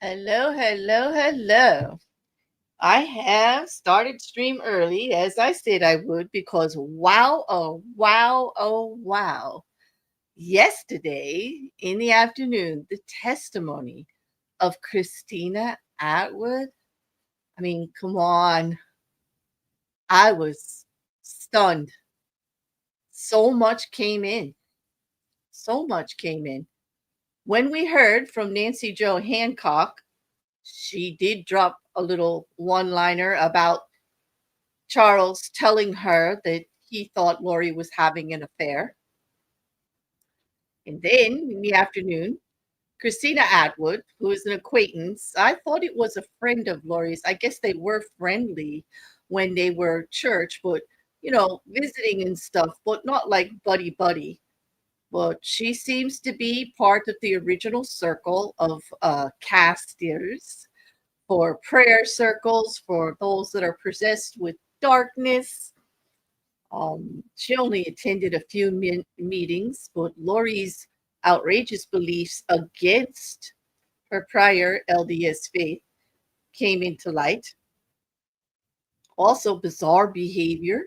Hello, hello, hello. I have started stream early as I said I would because wow, oh, wow, oh, wow. Yesterday in the afternoon, the testimony of Christina Atwood. I mean, come on. I was stunned. So much came in. So much came in. When we heard from Nancy Jo Hancock, she did drop a little one liner about Charles telling her that he thought Lori was having an affair. And then in the afternoon, Christina Atwood, who is an acquaintance, I thought it was a friend of Lori's. I guess they were friendly when they were church, but visiting and stuff, but not like buddy buddy. But she seems to be part of the original circle of casters for prayer circles for those that are possessed with darkness. She only attended a few meetings, but Lori's outrageous beliefs against her prior LDS faith came into light. Also, bizarre behavior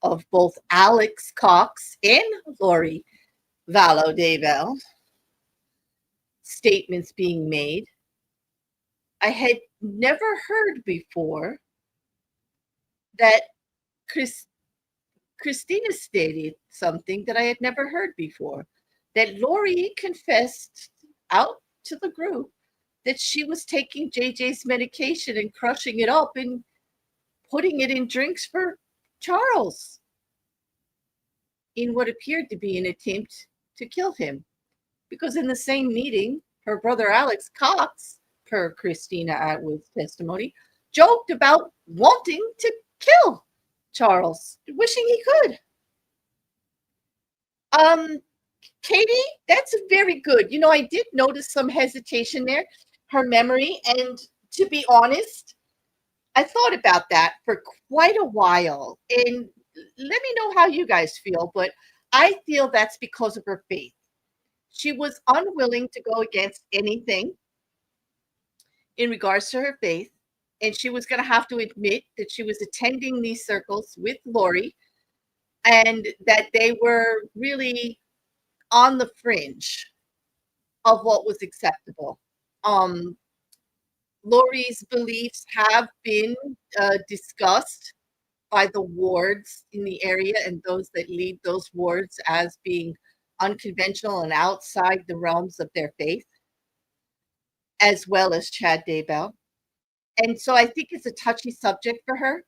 of both Alex Cox and Lori Vallow Daybell, statements being made. I had never heard before that Chris Christina stated something that I had never heard before, that Lori confessed out to the group that she was taking JJ's medication and crushing it up and putting it in drinks for Charles in what appeared to be an attempt to kill him. Because in the same meeting, her brother Alex Cox, per Christina Atwood's testimony, joked about wanting to kill Charles, wishing he could. Um, Katie, that's very good. I did notice some hesitation there, her memory. And to be honest, I thought about that for quite a while. And let me know how you guys feel, but I feel that's because of her faith. She was unwilling to go against anything in regards to her faith. And she was going to have to admit that she was attending these circles with Lori and that they were really on the fringe of what was acceptable. Um, Lori's beliefs have been discussed by the wards in the area and those that lead those wards as being unconventional and outside the realms of their faith, as well as Chad Daybell. And so I think it's a touchy subject for her.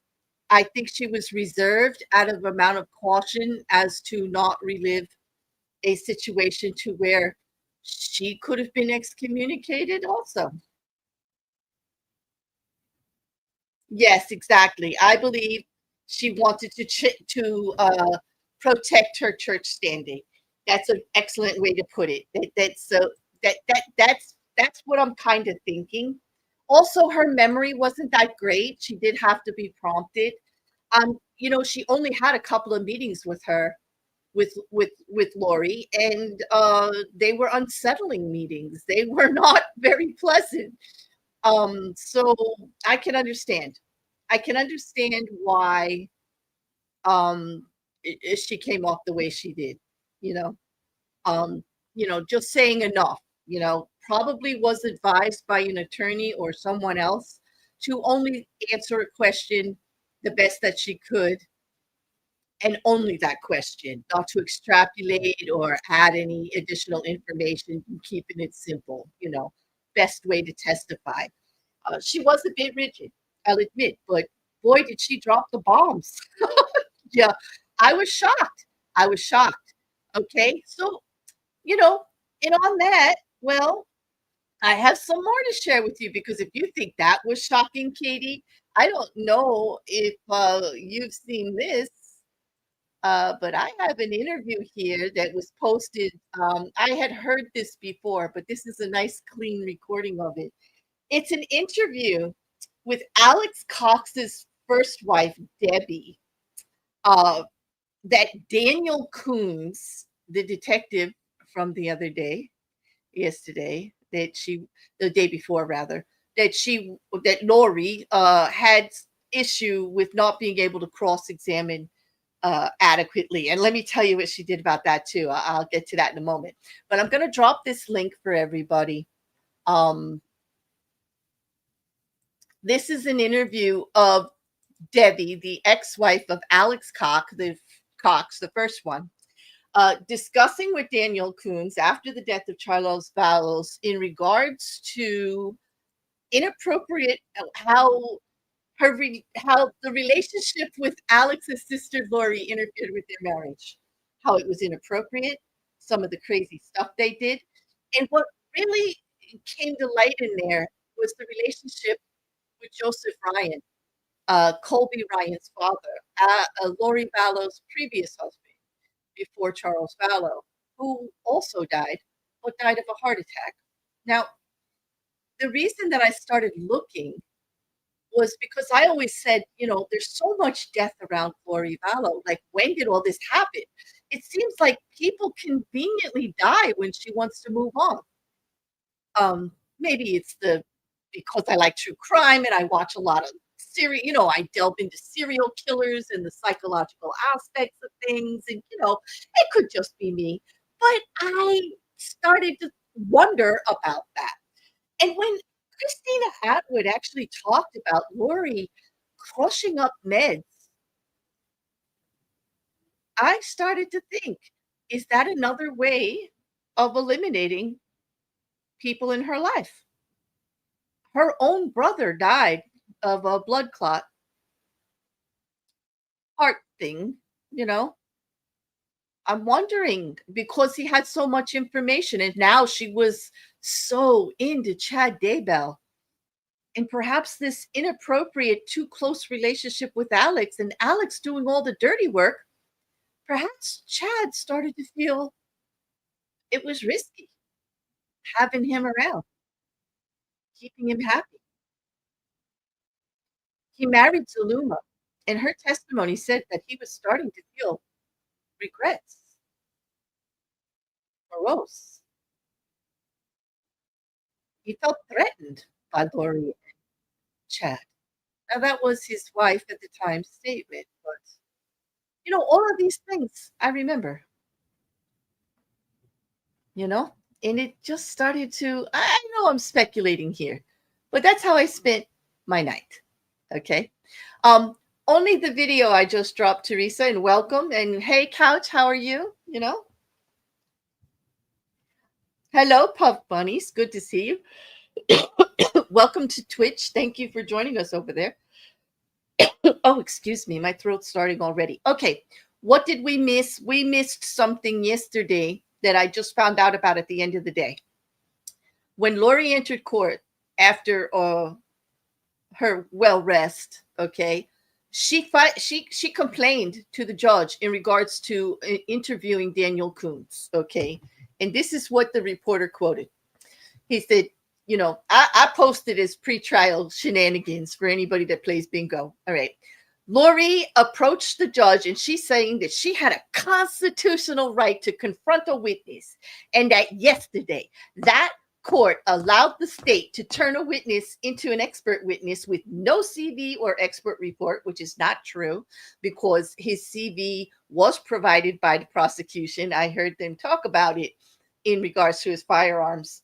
I think she was reserved out of amount of caution as to not relive a situation to where she could have been excommunicated also. Yes, exactly. I believe she wanted to protect her church standing. That's an excellent way to put it. That's what I'm kind of thinking. Also, her memory wasn't that great. She did have to be prompted. She only had a couple of meetings with her, with Lori, and they were unsettling meetings. They were not very pleasant. So I can understand. I can understand why she came off the way she did, you know. Just saying enough, probably was advised by an attorney or someone else to only answer a question the best that she could, and only that question, not to extrapolate or add any additional information, keeping it simple, best way to testify. She was a bit rigid, I'll admit, but boy, did she drop the bombs. Yeah, I was shocked. I was shocked. Okay, so, you know, and on that, well, I have some more to share with you because if you think that was shocking, Katie, I don't know if you've seen this, but I have an interview here that was posted. I had heard this before, but this is a nice, clean recording of it. It's an interview with Alex Cox's first wife, Debbie, uh, that Daniel Coons, the detective from the other day, yesterday, the day before rather, that Lori had issue with not being able to cross-examine adequately. And let me tell you what she did about that too. I'll get to that in a moment. But I'm going to drop this link for everybody. This is an interview of Debbie, the ex-wife of Alex Cox, the first one, discussing with Daniel Coons after the death of Charles Vallow in regards to inappropriate, how the relationship with Alex's sister Lori interfered with their marriage, how it was inappropriate, some of the crazy stuff they did, and what really came to light in there was the relationship with Joseph Ryan, Colby Ryan's father, Lori Vallow's previous husband before Charles Vallow, who also died, but died of a heart attack. Now, the reason that I started looking was because I always said, there's so much death around Lori Vallow. Like, when did all this happen? It seems like people conveniently die when she wants to move on. Maybe it's because I like true crime and I watch a lot of I delve into serial killers and the psychological aspects of things, and it could just be me. But I started to wonder about that. And when Christina Atwood actually talked about Lori crushing up meds, I started to think, is that another way of eliminating people in her life? Her own brother died of a blood clot heart thing, I'm wondering, because he had so much information and now she was so into Chad Daybell, and perhaps this inappropriate, too close relationship with Alex, and Alex doing all the dirty work, perhaps Chad started to feel it was risky having him around, keeping him happy. He married Zuluma, and her testimony said that he was starting to feel regrets, morose. He felt threatened by Lori and Chad. Now, that was his wife at the time statement, but all of these things I remember, and it just started to, I know I'm speculating here, but that's how I spent my night. Okay. Only the video I just dropped, Teresa, and welcome. And hey, Couch, how are you? Hello, Puff Bunnies. Good to see you. Welcome to Twitch. Thank you for joining us over there. Oh, excuse me. My throat's starting already. Okay. What did we miss? We missed something yesterday that I just found out about at the end of the day. When Lori entered court after her well rest, okay, she complained to the judge in regards to interviewing Daniel Coons, okay, and this is what the reporter quoted. He said, I posted his pretrial shenanigans for anybody that plays bingo. All right. Lori approached the judge, and she's saying that she had a constitutional right to confront a witness, and that yesterday that court allowed the state to turn a witness into an expert witness with no CV or expert report, which is not true because his CV was provided by the prosecution. I heard them talk about it in regards to his firearms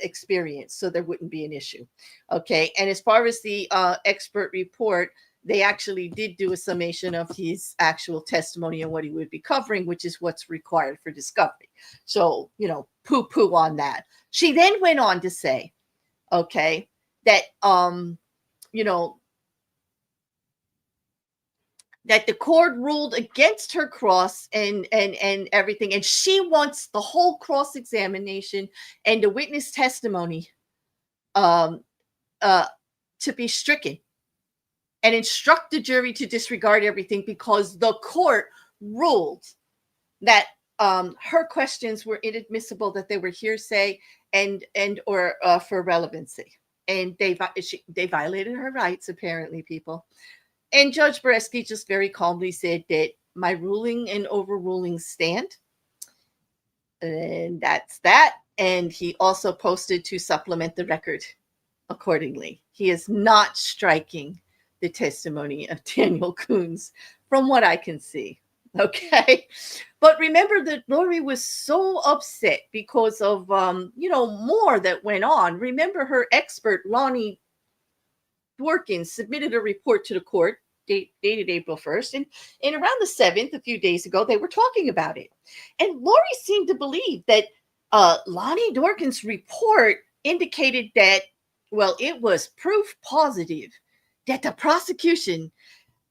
experience, so there wouldn't be an issue. Okay. And as far as the expert report, they actually did do a summation of his actual testimony and what he would be covering, which is what's required for discovery. So, poo-poo on that. She then went on to say, okay, that, that the court ruled against her cross and everything. And she wants the whole cross-examination and the witness testimony to be stricken, and instruct the jury to disregard everything because the court ruled that her questions were inadmissible, that they were hearsay and or for relevancy, and they violated her rights, apparently, people. And Judge Beressky just very calmly said that my ruling and overruling stand, and that's that. And he also posted to supplement the record accordingly. He is not striking the testimony of Daniel Coons from what I can see. Okay. But remember that Lori was so upset because of, more that went on. Remember her expert, Lonnie Dworkin, submitted a report to the court dated April 1st. And around the 7th, a few days ago, they were talking about it. And Lori seemed to believe that Lonnie Dworkin's report indicated that, well, it was proof positive that the prosecution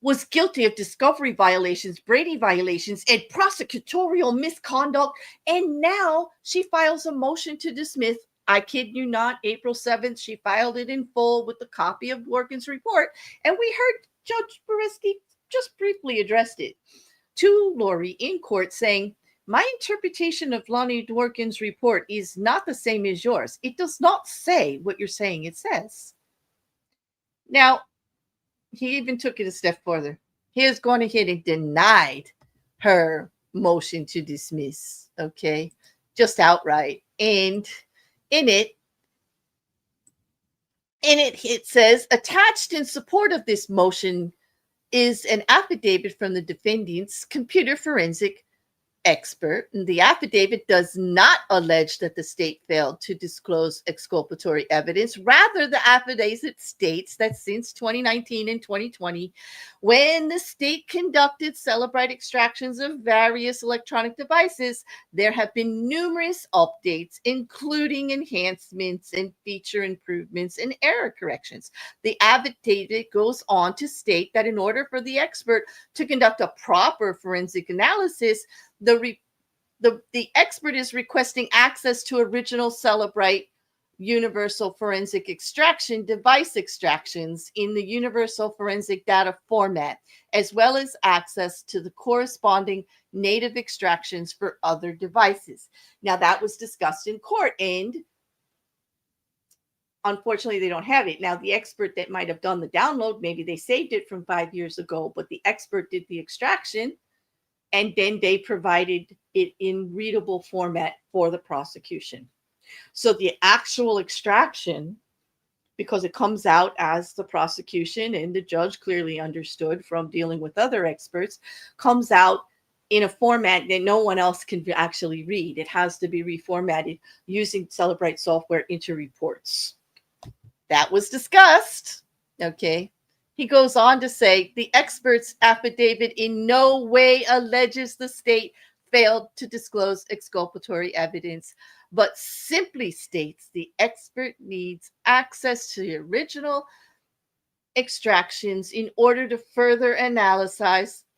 was guilty of discovery violations, Brady violations, and prosecutorial misconduct. And now she files a motion to dismiss. I kid you not, April 7th, she filed it in full with the copy of Dworkin's report. And we heard Judge Beressky just briefly addressed it to Lori in court, saying, my interpretation of Lonnie Dworkin's report is not the same as yours. It does not say what you're saying it says. Now, he even took it a step further. He has gone ahead and denied her motion to dismiss, okay, just outright. And in it says, attached in support of this motion is an affidavit from the defendant's computer forensic expert. And the affidavit does not allege that the state failed to disclose exculpatory evidence. Rather, the affidavit states that since 2019 and 2020, when the state conducted Celebrite extractions of various electronic devices, there have been numerous updates, including enhancements and feature improvements and error corrections. The affidavit goes on to state that in order for the expert to conduct a proper forensic analysis, the expert is requesting access to original Celebrite universal forensic extraction device extractions in the universal forensic data format, as well as access to the corresponding native extractions for other devices. Now, that was discussed in court, and unfortunately, they don't have it. Now, the expert that might have done the download, maybe they saved it from 5 years ago, but the expert did the extraction, and then they provided it in readable format for the prosecution. So the actual extraction, because it comes out as the prosecution, and the judge clearly understood from dealing with other experts, comes out in a format that no one else can actually read. It has to be reformatted using Celebrite software into reports. That was discussed. Okay. He goes on to say the expert's affidavit in no way alleges the state failed to disclose exculpatory evidence, but simply states the expert needs access to the original extractions in order to further analyze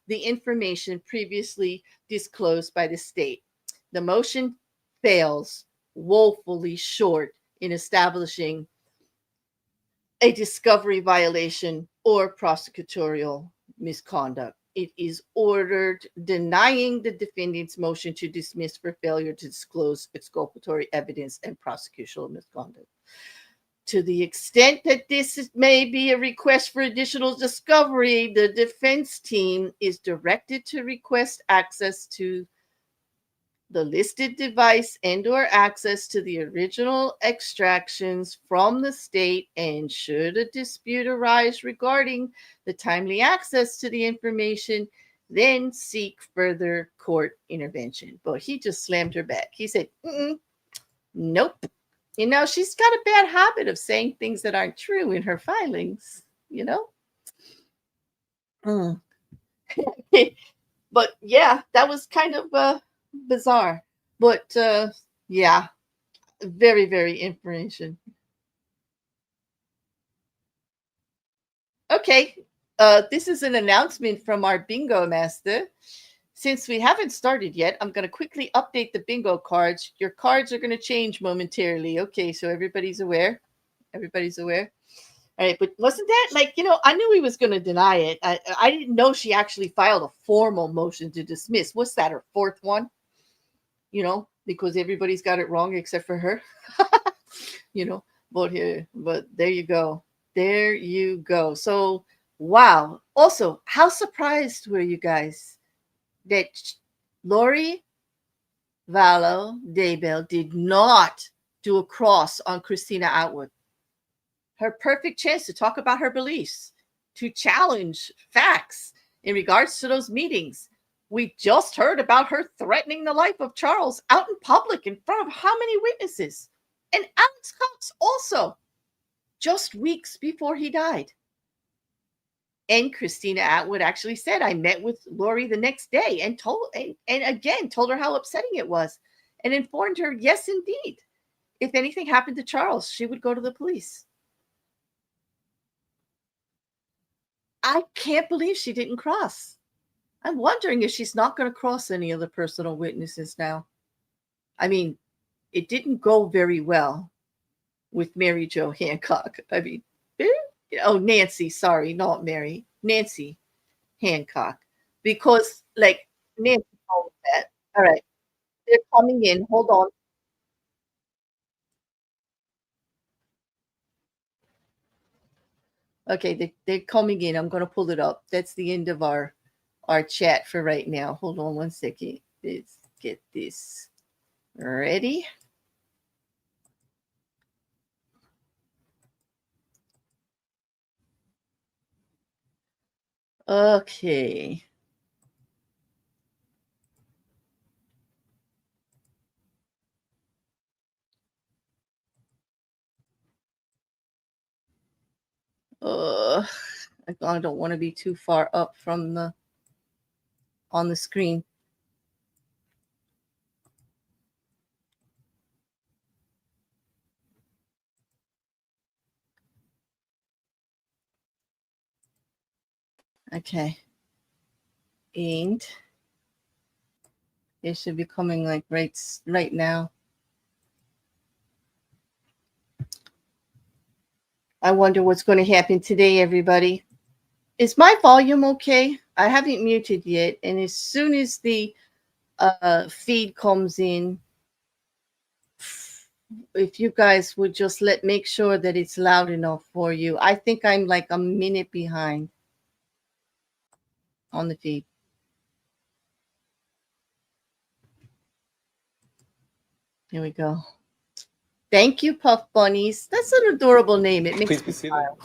the information previously disclosed by the state. The motion fails woefully short in establishing a discovery violation or prosecutorial misconduct. It is ordered denying the defendant's motion to dismiss for failure to disclose exculpatory evidence and prosecutorial misconduct. To the extent that this may be a request for additional discovery, the defense team is directed to request access to the listed device and or access to the original extractions from the state, and should a dispute arise regarding the timely access to the information, then seek further court intervention. But he just slammed her back. He said, nope. You know, she's got a bad habit of saying things that aren't true in her filings, you know? But yeah, that was kind of bizarre. But yeah, very, very information. Okay, this is an announcement from our bingo master. Since we haven't started yet, I'm going to quickly update the bingo cards. Your cards are going to change momentarily. Okay, so everybody's aware. Everybody's aware. All right, but wasn't that like, you know, I knew he was going to deny it. I didn't know she actually filed a formal motion to dismiss. What's that, her fourth one? You know, because everybody's got it wrong except for her. You know, but there you go. There you go. So, wow. Also, how surprised were you guys that Lori Vallow Daybell did not do a cross on Christina Atwood. Her perfect chance to talk about her beliefs, to challenge facts in regards to those meetings. We just heard about her threatening the life of Charles out in public in front of how many witnesses? And Alex Cox also, just weeks before he died. And Christina Atwood actually said, I met with Lori the next day and told her how upsetting it was and informed her, yes, indeed, if anything happened to Charles, she would go to the police. I can't believe she didn't cross. I'm wondering if she's not going to cross any of the personal witnesses now. I mean, it didn't go very well with Mary Jo Hancock. I mean, Nancy, sorry, not Mary. Nancy Hancock. Because, like, Nancy told that. All right. They're coming in. Hold on. Okay, they're coming in. I'm going to pull it up. That's the end of our chat for right now. Hold on one second. Let's get this ready. Okay. I don't want to be too far up from on the screen. Okay. And it should be coming like right now. I wonder what's going to happen today, everybody. Is my volume okay? I haven't muted yet. And as soon as the feed comes in, if you guys would just make sure that it's loud enough for you. I think I'm like a minute behind on the feed. Here we go. Thank you, Puff Bunnies. That's an adorable name. It makes me smile.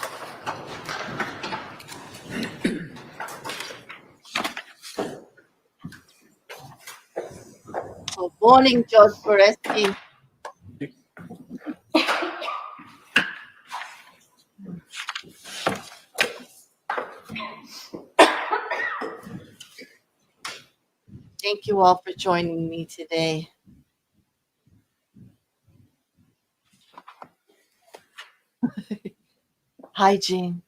Good morning, Judge Beressky. Thank you all for joining me today. Hi, Jean.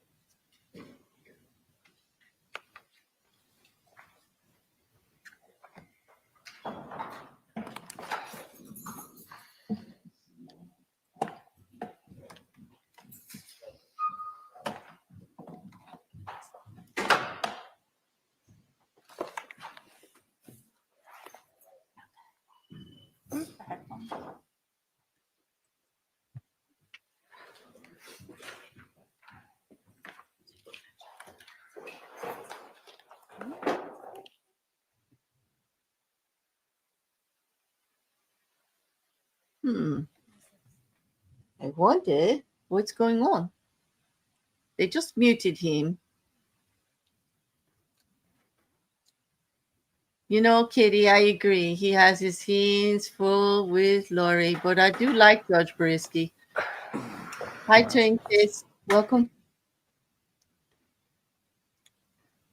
I wonder what's going on. They just muted him. You know, Kitty, I agree. He has his hands full with Lori, but I do like Judge Beressky. Hi, Trinkus. Welcome.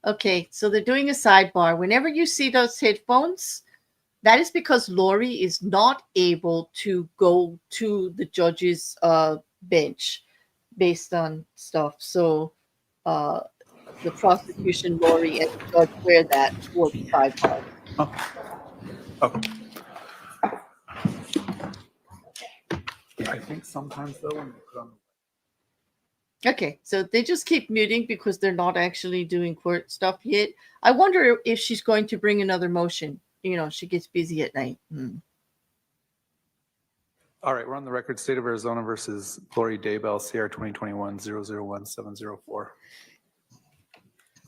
Okay, so they're doing a sidebar. Whenever you see those headphones, that is because Lori is not able to go to the judge's bench based on stuff. So the prosecution, Lori, and the judge wear that for the sidebar. Okay. I think sometimes though when you put on. Okay, so they just keep muting because they're not actually doing court stuff yet. I wonder if she's going to bring another motion. You know, she gets busy at night. All right, we're on the record. State of Arizona versus Lori Daybell, CR 2021-001704.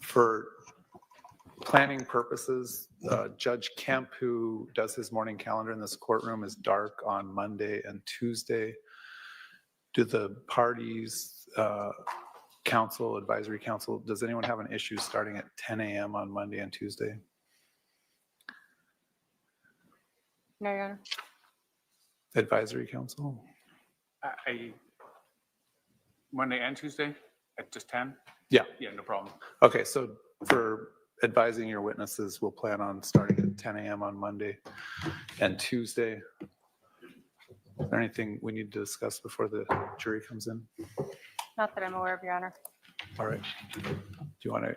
For planning purposes, Judge Kemp, who does his morning calendar in this courtroom, is dark on Monday and Tuesday. Do the parties, counsel, advisory council, does anyone have an issue starting at 10 a.m. on Monday and Tuesday? No, Your Honor. Advisory council? Monday and Tuesday at just 10? Yeah. Yeah, no problem. Okay, so for advising your witnesses, we'll plan on starting at 10 a.m. on Monday and Tuesday. Is there anything we need to discuss before the jury comes in? Not that I'm aware of, Your Honor. All right. Do you want to?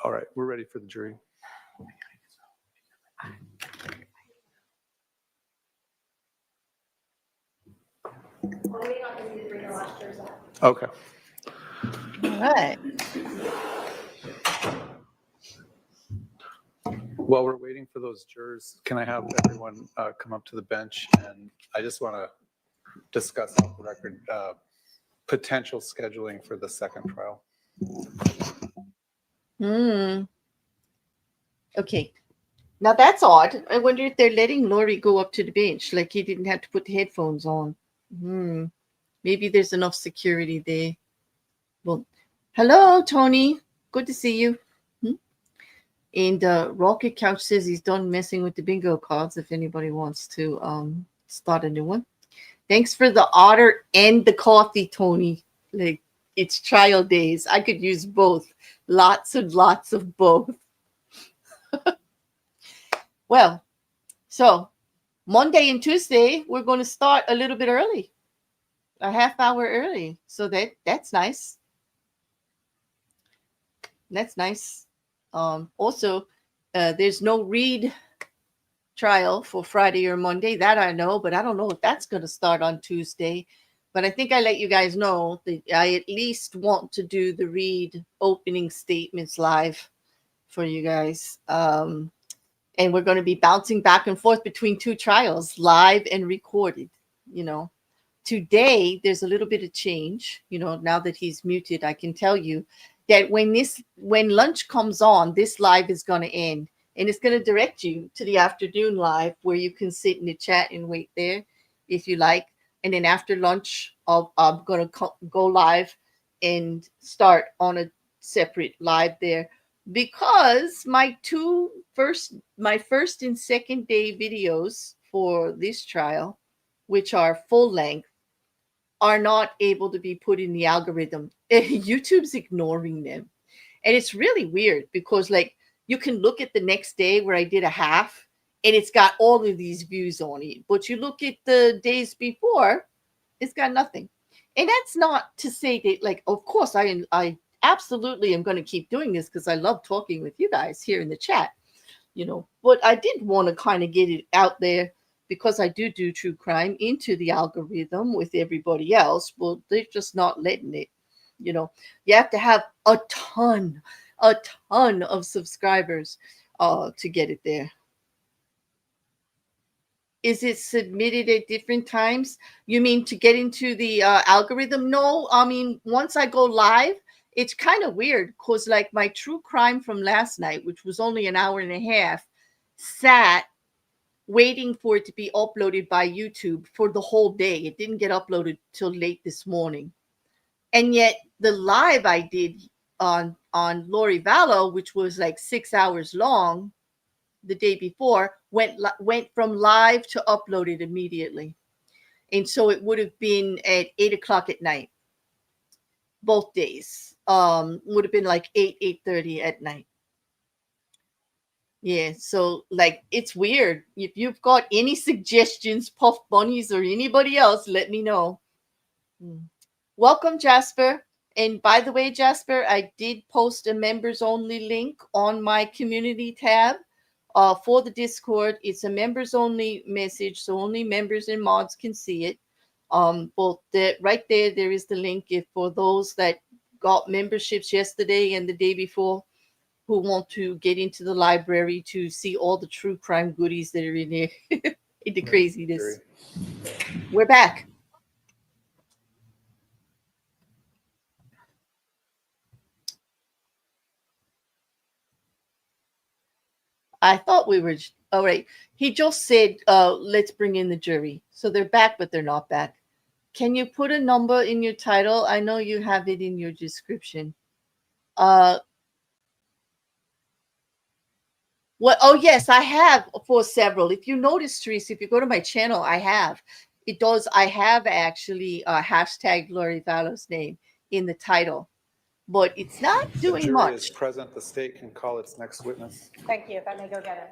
All right, we're ready for the jury. Okay. All right. While we're waiting for those jurors, can I have everyone come up to the bench? And I just want to discuss off the record potential scheduling for the second trial. Okay. Now that's odd. I wonder if they're letting Laurie go up to the bench, like he didn't have to put the headphones on. Maybe there's enough security there. Well, hello, Tony. Good to see you. And Rocket Couch says he's done messing with the bingo cards if anybody wants to start a new one. Thanks for the otter and the coffee, Tony. Like, it's trial days. I could use both. Lots and lots of both. Well, so Monday and Tuesday, we're going to start a little bit early. A half hour early. So that's nice. That's nice. Also, there's no Reed trial for Friday or Monday. That I know, but I don't know if that's going to start on Tuesday. But I think I let you guys know that I at least want to do the Reed opening statements live for you guys. And we're going to be bouncing back and forth between two trials, live and recorded. You know, today there's a little bit of change. You know, now that he's muted, I can tell you that when lunch comes on, this live is going to end, and it's going to direct you to the afternoon live where you can sit in the chat and wait there if you like. And then after lunch, I'm going to go live and start on a separate live there, because my first and second day videos for this trial, which are full length, are not able to be put in the algorithm. YouTube's ignoring them. And it's really weird because, like, you can look at the next day where I did a half and it's got all of these views on it. But you look at the days before, it's got nothing. And that's not to say that, like, of course, I absolutely am going to keep doing this because I love talking with you guys here in the chat, you know. But I did want to kind of get it out there, because I do true crime, into the algorithm with everybody else. Well, they're just not letting it, you know. You have to have a ton of subscribers to get it there. Is it submitted at different times? You mean to get into the algorithm? No, I mean, once I go live, it's kind of weird because, like, my true crime from last night, which was only an hour and a half, sat waiting for it to be uploaded by YouTube for the whole day. It didn't get uploaded till late this morning. And yet the live I did on Lori Vallow, which was like 6 hours long the day before, went from live to uploaded immediately. And so it would have been at 8 o'clock at night, both days. Would have been like 8:30 at night. Yeah, so, like, it's weird. If you've got any suggestions, Puff Bunnies or anybody else, let me know. Welcome, Jasper. And by the way, Jasper, I did post a members only link on my community tab for the Discord. It's a members only message, so only members and mods can see it. Right there is the link for those that got memberships yesterday and the day before, who want to get into the library to see all the true crime goodies that are in there. In the craziness. We're back. I thought we were. All right. He just said, let's bring in the jury. So they're back, but they're not back. Can you put a number in your title? I know you have it in your description. What? Oh, yes, I have for several. If you notice, Teresa, if you go to my channel, I have. It does. I have actually hashtag Lori Vallow's name in the title, but it's not The doing jury much. is present. The state can call its next witness. Thank you. If I may go get it.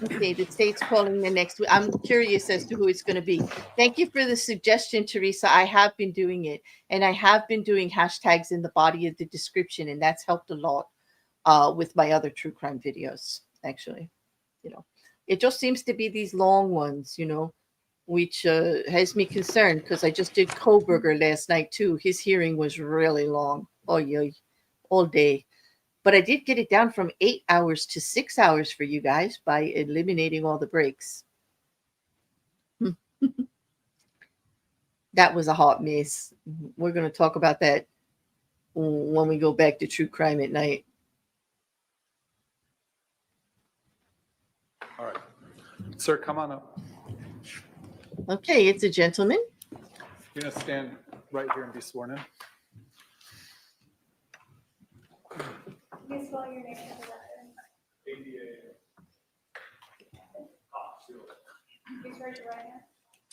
Okay, the state's calling the next. I'm curious as to who it's going to be. Thank you for the suggestion, Teresa. I have been doing it, and I have been doing hashtags in the body of the description, and that's helped a lot with my other true crime videos. Actually, it just seems to be these long ones, which has me concerned because I just did Koberger last night too. His hearing was really long. Oh yeah, all day. But I did get it down from 8 hours to 6 hours for you guys by eliminating all the breaks. That was a hot mess. We're going to talk about that when we go back to true crime at night. All right. Sir, come on up. Okay, it's a gentleman. You're going to stand right here and be sworn in. Please spell your name for the record. Please raise your right hand.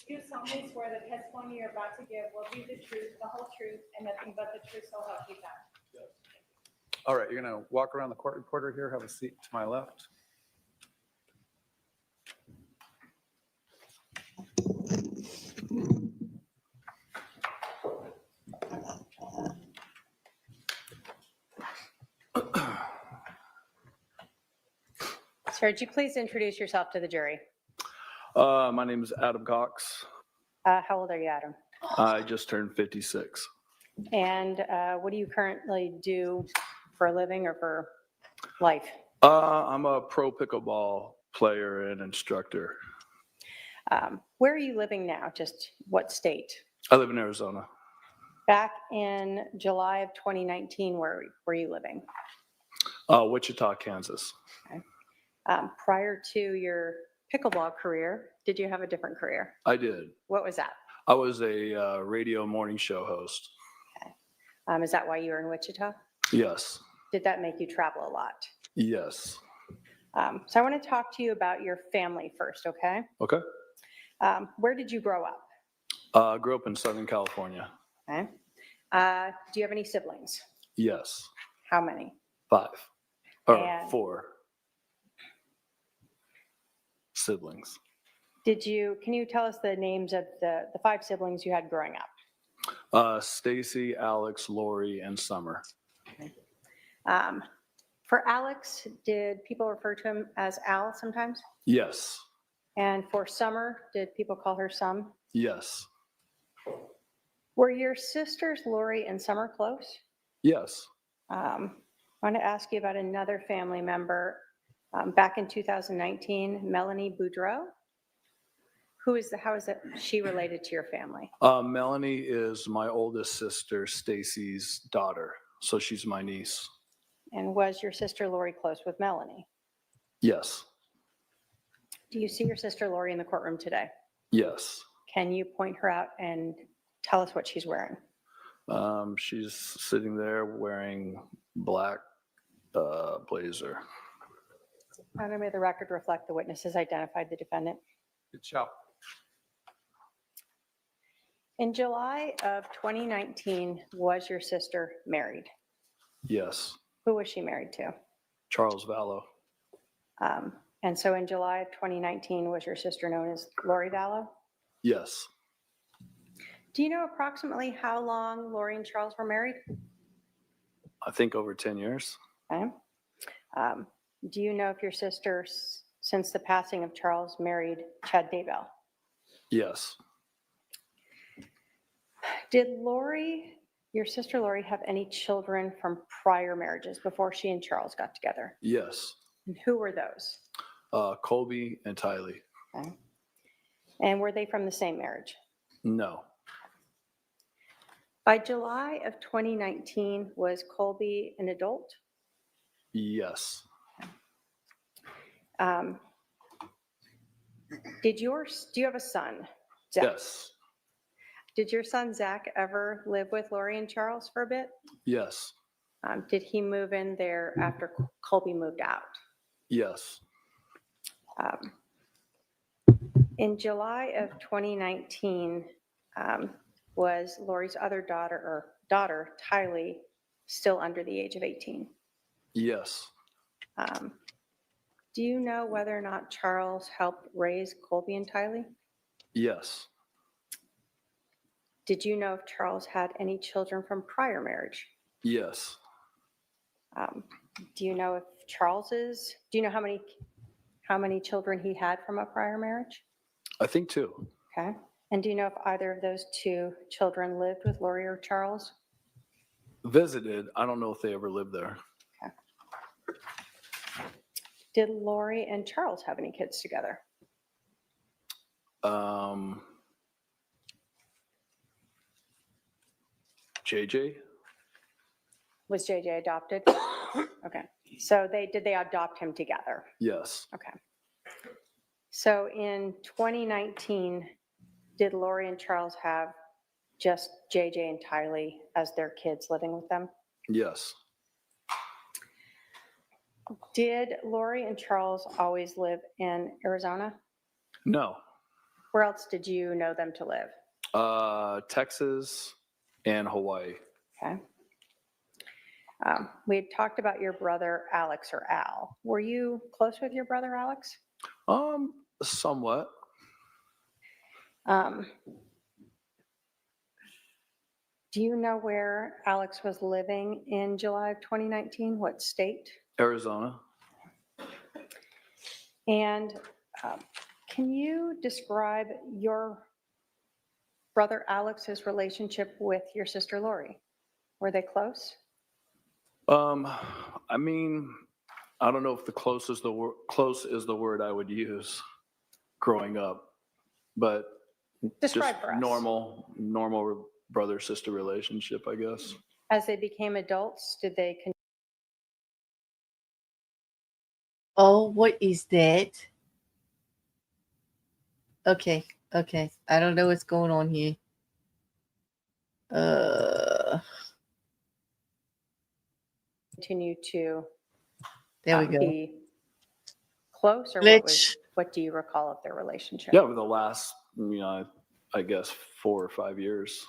You solemnly swear the testimony you're about to give will be the truth, the whole truth, and nothing but the truth, so help you God. All right, you're going to walk around the court reporter here. Have a seat to my left. Sir, would you please introduce yourself to the jury? My name is Adam Cox. How old are you, Adam? I just turned 56. And what do you currently do for a living or for life? I'm a pro pickleball player and instructor. Where are you living now? Just what state? I live in Arizona. Back in July of 2019, where were you living? Wichita, Kansas. Okay. Prior to your pickleball career, did you have a different career? I did. What was that? I was a radio morning show host. Okay. Is that why you were in Wichita? Yes. Did that make you travel a lot? Yes. So I want to talk to you about your family first, okay? Okay. Where did you grow up? I grew up in Southern California. Okay. Do you have any siblings? Yes. How many? 5 or And- 4 siblings. Can you tell us the names of the 5 siblings you had growing up? Stacy, Alex, Lori, and Summer. For Alex, did people refer to him as Al sometimes? Yes. And for Summer, did people call her Sum? Yes. Were your sisters Lori and Summer close? Yes. I want to ask you about another family member. Back in 2019, Melanie Boudreau. How is she related to your family? Melanie is my oldest sister, Stacy's daughter. So she's my niece. And was your sister Lori close with Melanie? Yes. Do you see your sister Lori in the courtroom today? Yes. Can you point her out and tell us what she's wearing? She's sitting there wearing black blazer. And may the record reflect the witnesses identified the defendant. Good job. In July of 2019, was your sister married? Yes. Who was she married to? Charles Vallow. And so in July of 2019, was your sister known as Lori Vallow? Yes. Do you know approximately how long Lori and Charles were married? I think over 10 years. Okay. Do you know if your sister, since the passing of Charles, married Chad Daybell? Yes. Did your sister Lori, have any children from prior marriages before she and Charles got together? Yes. And who were those? Colby and Tylee. Okay. And were they from the same marriage? No. By July of 2019, was Colby an adult? Yes. Do you have a son, Zach? Yes. Did your son Zach ever live with Lori and Charles for a bit? Yes. Did he move in there after Colby moved out? Yes. In July of 2019, was Lori's other daughter, Tylee, still under the age of 18? Yes. Do you know whether or not Charles helped raise Colby and Tylee? Yes. Did you know if Charles had any children from prior marriage? Yes. Do you know how many children he had from a prior marriage? I think 2. Okay. And do you know if either of those 2 children lived with Lori or Charles? Visited. I don't know if they ever lived there. Did Lori and Charles have any kids together? JJ? Was JJ adopted? Okay. So did they adopt him together? Yes. Okay. So in 2019, did Lori and Charles have just JJ and Tylee as their kids living with them? Yes. Did Lori and Charles always live in Arizona? No. Where else did you know them to live? Texas and Hawaii. Okay. We had talked about your brother Alex, or Al. Were you close with your brother Alex? Somewhat. Do you know where Alex was living in July of 2019? What state? Arizona. And can you describe your brother Alex's relationship with your sister Lori? Were they close? I mean, I don't know if close is the word I would use growing up, but Describe just for us. normal brother-sister relationship, I guess. As they became adults, did they Oh, what is that? Okay. I don't know what's going on here. continue to There we go. be close, or Glitch. what do you recall of their relationship? Yeah, over the last, I guess 4 or 5 years.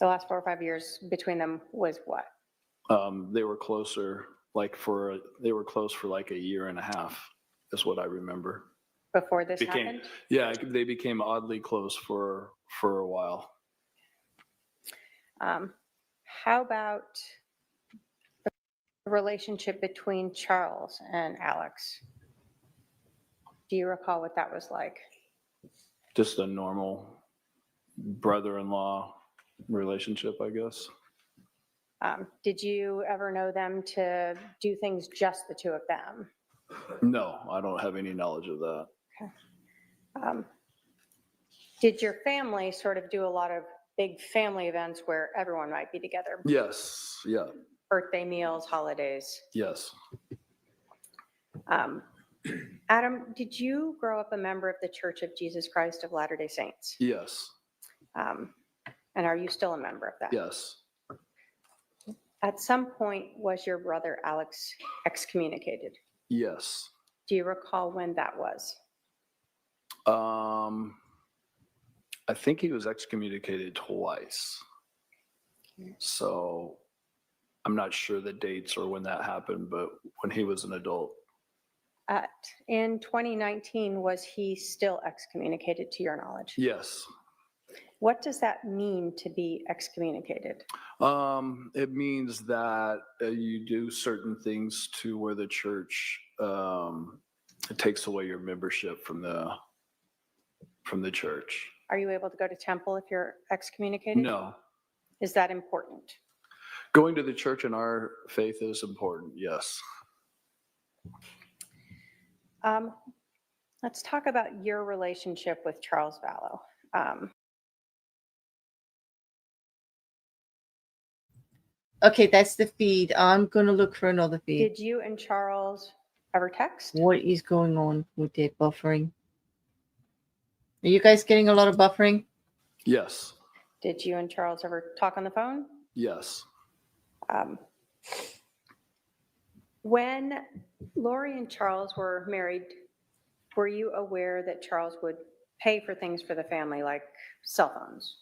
The last 4 or 5 years between them was what? They were closer, they were close for like a year and a half, is what I remember. Before this happened? Yeah, they became oddly close for a while. How about the relationship between Charles and Alex? Do you recall what that was like? Just a normal brother-in-law relationship, I guess. Did you ever know them to do things just the 2 of them? No, I don't have any knowledge of that. Did your family sort of do a lot of big family events where everyone might be together? Yes. Yeah. Birthday meals, holidays? Yes. Adam, did you grow up a member of the Church of Jesus Christ of Latter-day Saints? Yes. And are you still a member of that? Yes. At some point, was your brother Alex excommunicated? Yes. Do you recall when that was? I think he was excommunicated twice. So I'm not sure the dates or when that happened, but when he was an adult. In 2019, was he still excommunicated to your knowledge? Yes. What does that mean to be excommunicated? It means that you do certain things to where the church, it takes away your membership from the church. Are you able to go to temple if you're excommunicated? No. Is that important? Going to the church in our faith is important, yes. Let's talk about your relationship with Charles Vallow. Okay, that's the feed. I'm going to look for another feed. Did you and Charles ever text? What is going on with that buffering? Are you guys getting a lot of buffering? Yes, Did you and Charles ever talk on the phone? yes. Um, When Lori and Charles were married, were you aware that Charles would pay for things for the family, like cell phones?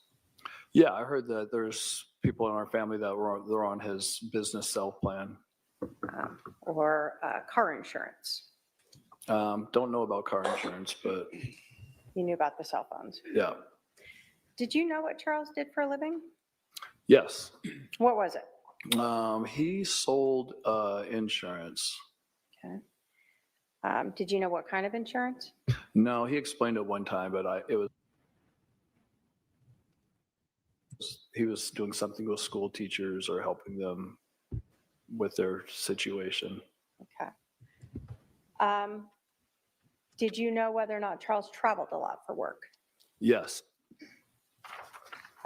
Yeah, I heard that there's people in our family that they're on his business cell plan. Or car insurance? Don't know about car insurance, but You knew about the cell phones. yeah. Did you know what Charles did for a living? Yes. What was it? He sold insurance. Okay. Did you know what kind of insurance? No, he explained it one time, but he was doing something with school teachers or helping them with their situation. Okay. Did you know whether or not Charles traveled a lot for work? Yes.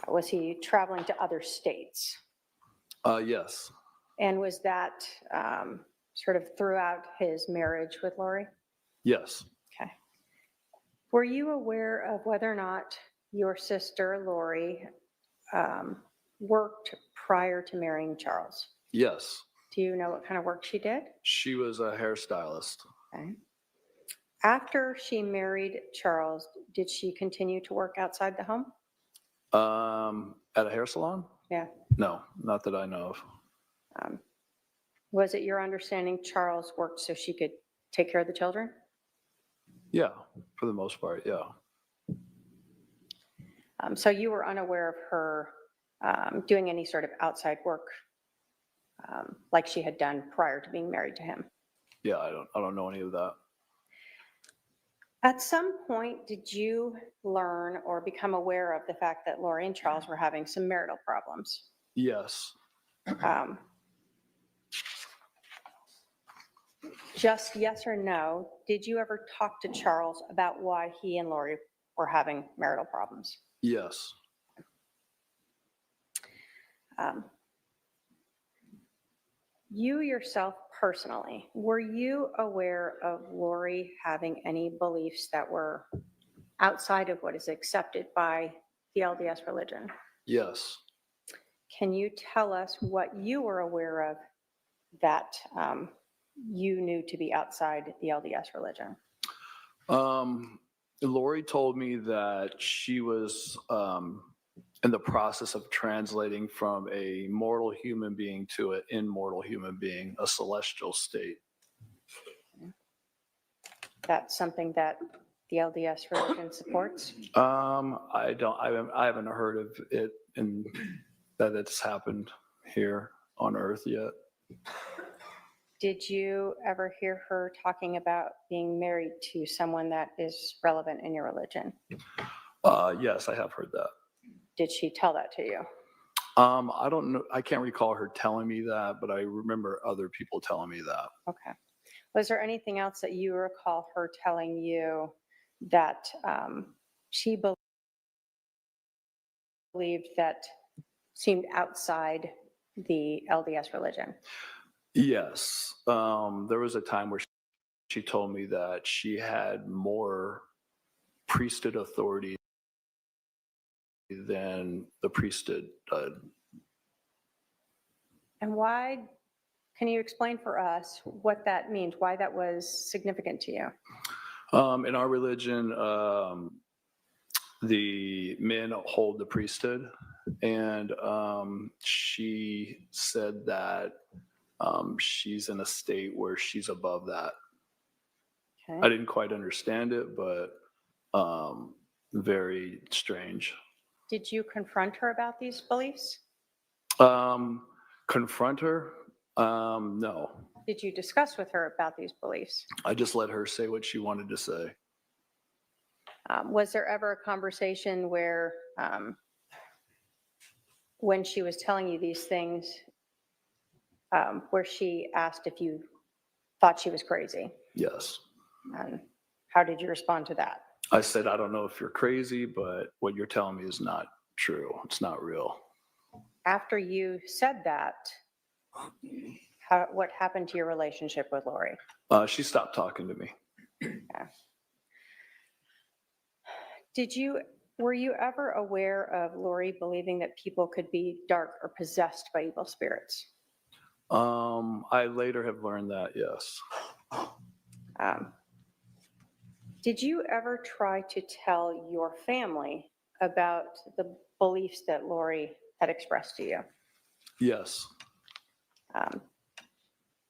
Was he traveling to other states? Yes. And was that sort of throughout his marriage with Lori? Yes. Okay. Were you aware of whether or not your sister Lori worked prior to marrying Charles? Yes. Do you know what kind of work she did? She was a hairstylist. Okay. After she married Charles, did she continue to work outside the home? At a hair salon? Yeah. No, not that I know of. Was it your understanding Charles worked so she could take care of the children? Yeah, for the most part, yeah. So you were unaware of her doing any sort of outside work like she had done prior to being married to him? Yeah, I don't know any of that. At some point, did you learn or become aware of the fact that Lori and Charles were having some marital problems? Yes. Just yes or no, did you ever talk to Charles about why he and Lori were having marital problems? Yes. You yourself personally, were you aware of Lori having any beliefs that were outside of what is accepted by the LDS religion? Yes. Can you tell us what you were aware of that you knew to be outside the LDS religion? Lori told me that she was in the process of translating from a mortal human being to an immortal human being, a celestial state. That's something that the LDS religion supports? I haven't heard of it and that it's happened here on Earth yet. Did you ever hear her talking about being married to someone that is relevant in your religion? Yes, I have heard that. Did she tell that to you? I don't know. I can't recall her telling me that, but I remember other people telling me that. Okay. Was there anything else that you recall her telling you that she believed that seemed outside the LDS religion? Yes. There was a time where she told me that she had more priesthood authority than the priesthood did. And why, can you explain for us what that means, why that was significant to you? In our religion, the men hold the priesthood, and she said that she's in a state where she's above that. Okay. I didn't quite understand it, but very strange. Did you confront her about these beliefs? Confront her? No. Did you discuss with her about these beliefs? I just let her say what she wanted to say. Was there ever a conversation where, when she was telling you these things, where she asked if you thought she was crazy? Yes. And how did you respond to that? I said, I don't know if you're crazy, but what you're telling me is not true. It's not real. After you said that, what happened to your relationship with Lori? She stopped talking to me. Were you ever aware of Lori believing that people could be dark or possessed by evil spirits? I later have learned that, yes. Did you ever try to tell your family about the beliefs that Lori had expressed to you? Yes.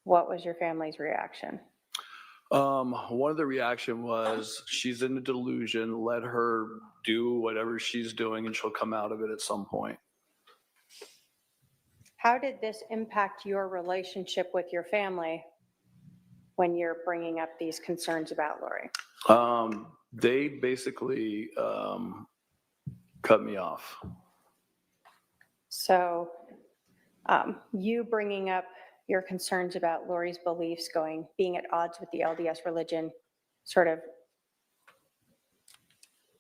What was your family's reaction? One of the reaction was, she's in a delusion, let her do whatever she's doing and she'll come out of it at some point. How did this impact your relationship with your family when you're bringing up these concerns about Lori? They basically cut me off. So you bringing up your concerns about Lori's beliefs being at odds with the LDS religion sort of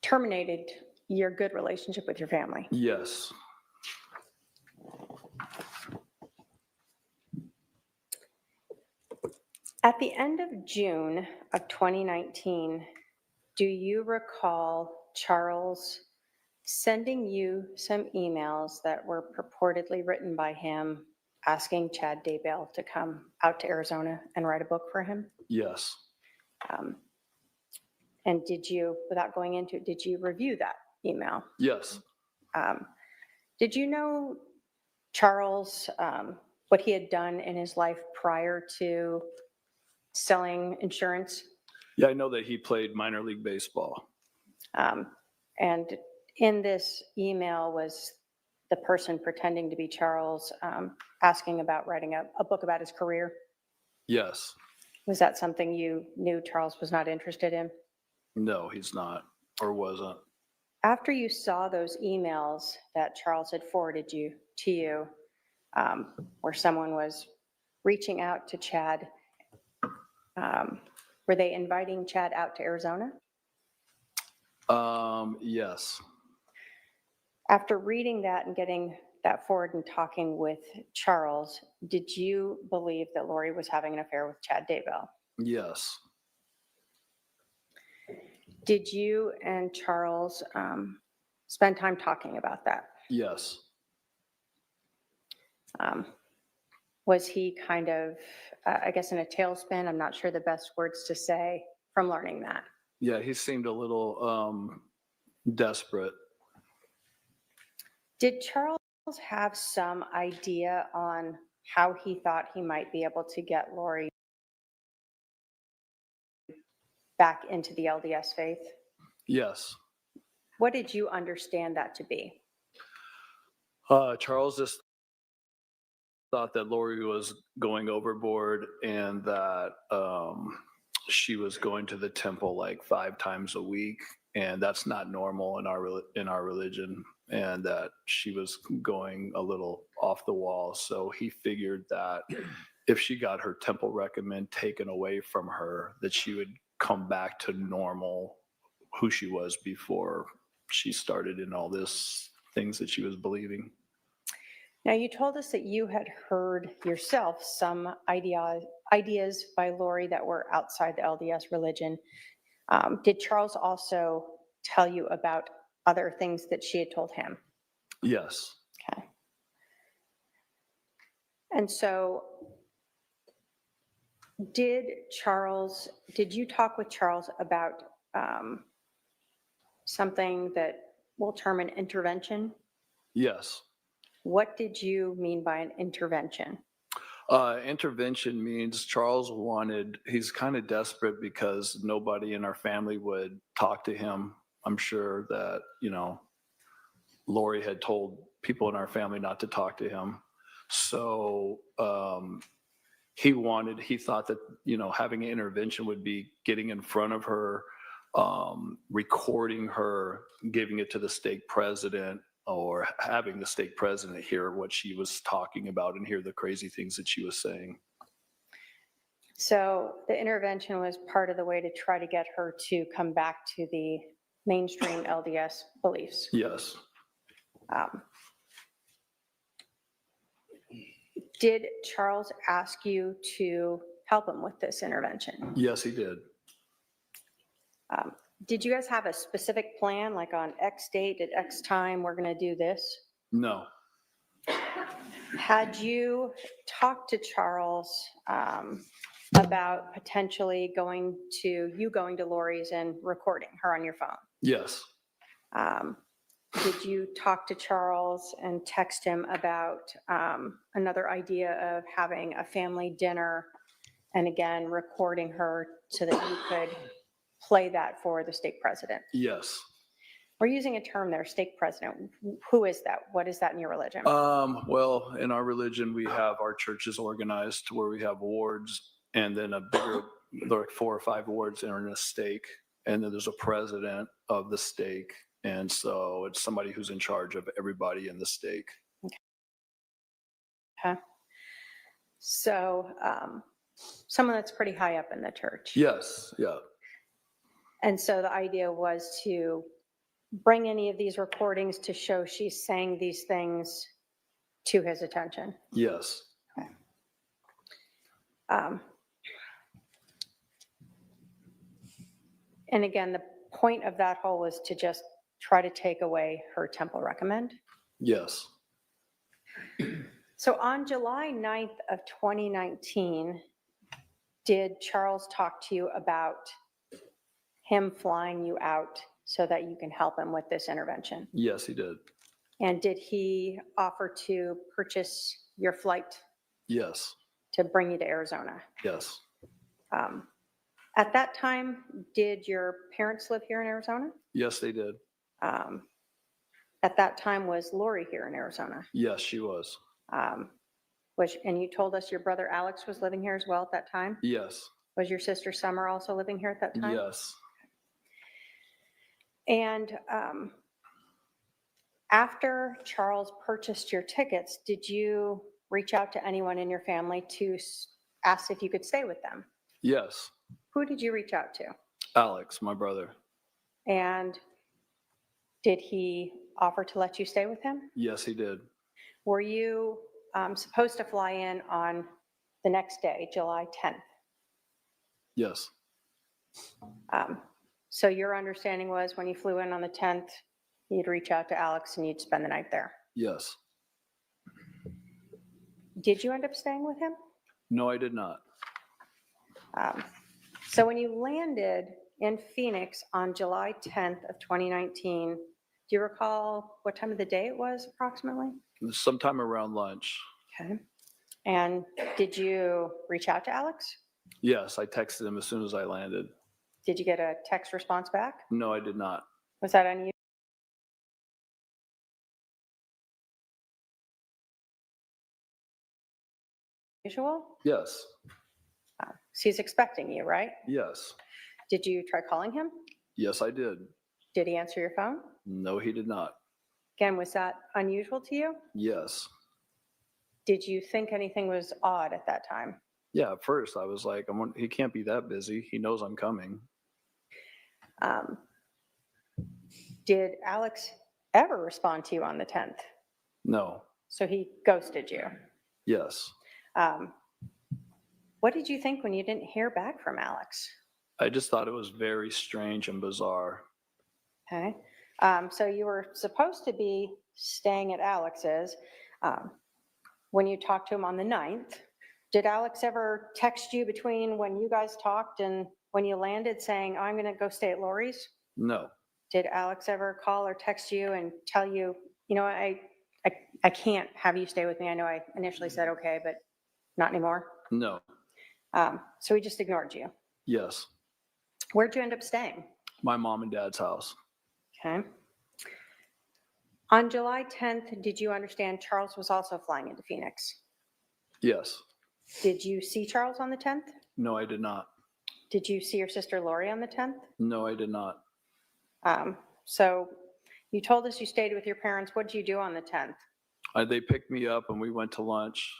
terminated your good relationship with your family. Yes. At the end of June of 2019, do you recall Charles sending you some emails that were purportedly written by him asking Chad Daybell to come out to Arizona and write a book for him? Yes. And did you, without going into it, did you review that email? Yes. Did you know Charles, what he had done in his life prior to selling insurance? Yeah, I know that he played minor league baseball. And in this email was the person pretending to be Charles asking about writing a book about his career? Yes. Was that something you knew Charles was not interested in? No, he's not, or wasn't. After you saw those emails that Charles had forwarded to you, where someone was reaching out to Chad, were they inviting Chad out to Arizona? Yes. After reading that and getting that forward and talking with Charles, did you believe that Lori was having an affair with Chad Daybell? Yes. Did you and Charles spend time talking about that? Yes. Was he kind of, I guess, in a tailspin? I'm not sure the best words to say from learning that. Yeah, he seemed a little desperate. Did Charles have some idea on how he thought he might be able to get Lori back into the LDS faith? Yes. What did you understand that to be? Charles just thought that Lori was going overboard and that she was going to the temple like 5 times a week, and that's not normal in our religion, and that she was going a little off the wall. So he figured that if she got her temple recommend taken away from her, that she would come back to normal, who she was before she started in all this things that she was believing. Now, you told us that you had heard yourself some ideas by Lori that were outside the LDS religion. Did Charles also tell you about other things that she had told him? Yes. Okay. And so did you talk with Charles about something that we'll term an intervention? Yes. What did you mean by an intervention? Intervention means Charles he's kind of desperate because nobody in our family would talk to him. I'm sure that, Lori had told people in our family not to talk to him. So he thought that, having an intervention would be getting in front of her, recording her, giving it to the stake president, or having the stake president hear what she was talking about and hear the crazy things that she was saying. So the intervention was part of the way to try to get her to come back to the mainstream LDS beliefs. Yes. Did Charles ask you to help him with this intervention? Yes, he did. Did you guys have a specific plan, like on X date at X time, we're going to do this? No. Had you talked to Charles about potentially going to Lori's and recording her on your phone? Yes. Did you talk to Charles and text him about another idea of having a family dinner and again, recording her so that you could play that for the stake president? Yes. We're using a term there, stake president. Who is that? What is that in your religion? Well, in our religion, we have our churches organized to where we have wards, and then a bigger, like 4 or 5 wards are in a stake, and then there's a president of the stake, and so it's somebody who's in charge of everybody in the stake. Okay. So someone that's pretty high up in the church. Yes. Yeah. And so the idea was to bring any of these recordings to show she's saying these things to his attention. Yes. Okay. And again, the point of that whole was to just try to take away her temple recommend. Yes. So on July 9th of 2019, did Charles talk to you about him flying you out so that you can help him with this intervention? Yes, he did. And did he offer to purchase your flight Yes. to bring you to Arizona? Yes. At that time, did your parents live here in Arizona? Yes, they did. At that time, was Lori here in Arizona? Yes, she was. And you told us your brother Alex was living here as well at that time? Yes. Was your sister Summer also living here at that time? Yes. And after Charles purchased your tickets, did you reach out to anyone in your family to ask if you could stay with them? Yes. Who did you reach out to? Alex, my brother. And did he offer to let you stay with him? Yes, he did. Were you supposed to fly in on the next day, July 10th? Yes. So your understanding was when you flew in on the 10th, you'd reach out to Alex and you'd spend the night there. Yes. Did you end up staying with him? No, I did not. So when you landed in Phoenix on July 10th of 2019, do you recall what time of the day it was approximately? Sometime around lunch. Okay. And did you reach out to Alex? Yes, I texted him as soon as I landed. Did you get a text response back? No, I did not. Was that unusual? Yes. So he's expecting you, right? Yes. Did you try calling him? Yes, I did. Did he answer your phone? No, he did not. Again, was that unusual to you? Yes. Did you think anything was odd at that time? Yeah, at first I was like, he can't be that busy. He knows I'm coming. Did Alex ever respond to you on the 10th? No. So he ghosted you. Yes. What did you think when you didn't hear back from Alex? I just thought it was very strange and bizarre. Okay. So you were supposed to be staying at Alex's when you talked to him on the 9th. Did Alex ever text you between when you guys talked and when you landed saying, oh, I'm going to go stay at Lori's? No. Did Alex ever call or text you and tell you, you know, I can't have you stay with me? I know I initially said okay, but not anymore. No. So he just ignored you. Yes. Where'd you end up staying? My mom and dad's house. Okay. On July 10th, did you understand Charles was also flying into Phoenix? Yes. Did you see Charles on the 10th? No, I did not. Did you see your sister Lori on the 10th? No, I did not. So you told us you stayed with your parents. What did you do on the 10th? They picked me up and we went to lunch.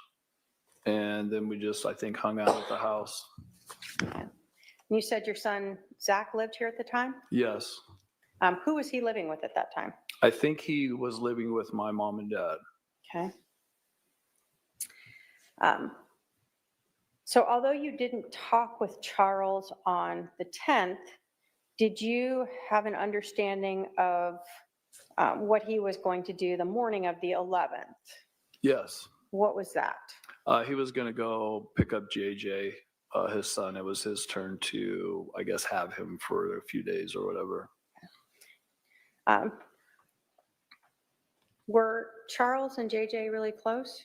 And then we just, I think, hung out at the house. You said your son Zach lived here at the time? Yes. Who was he living with at that time? I think he was living with my mom and dad. Okay. So although you didn't talk with Charles on the 10th, did you have an understanding of what he was going to do the morning of the 11th? Yes. What was that? He was going to go pick up JJ, his son. It was his turn to, I guess, have him for a few days or whatever. Were Charles and JJ really close?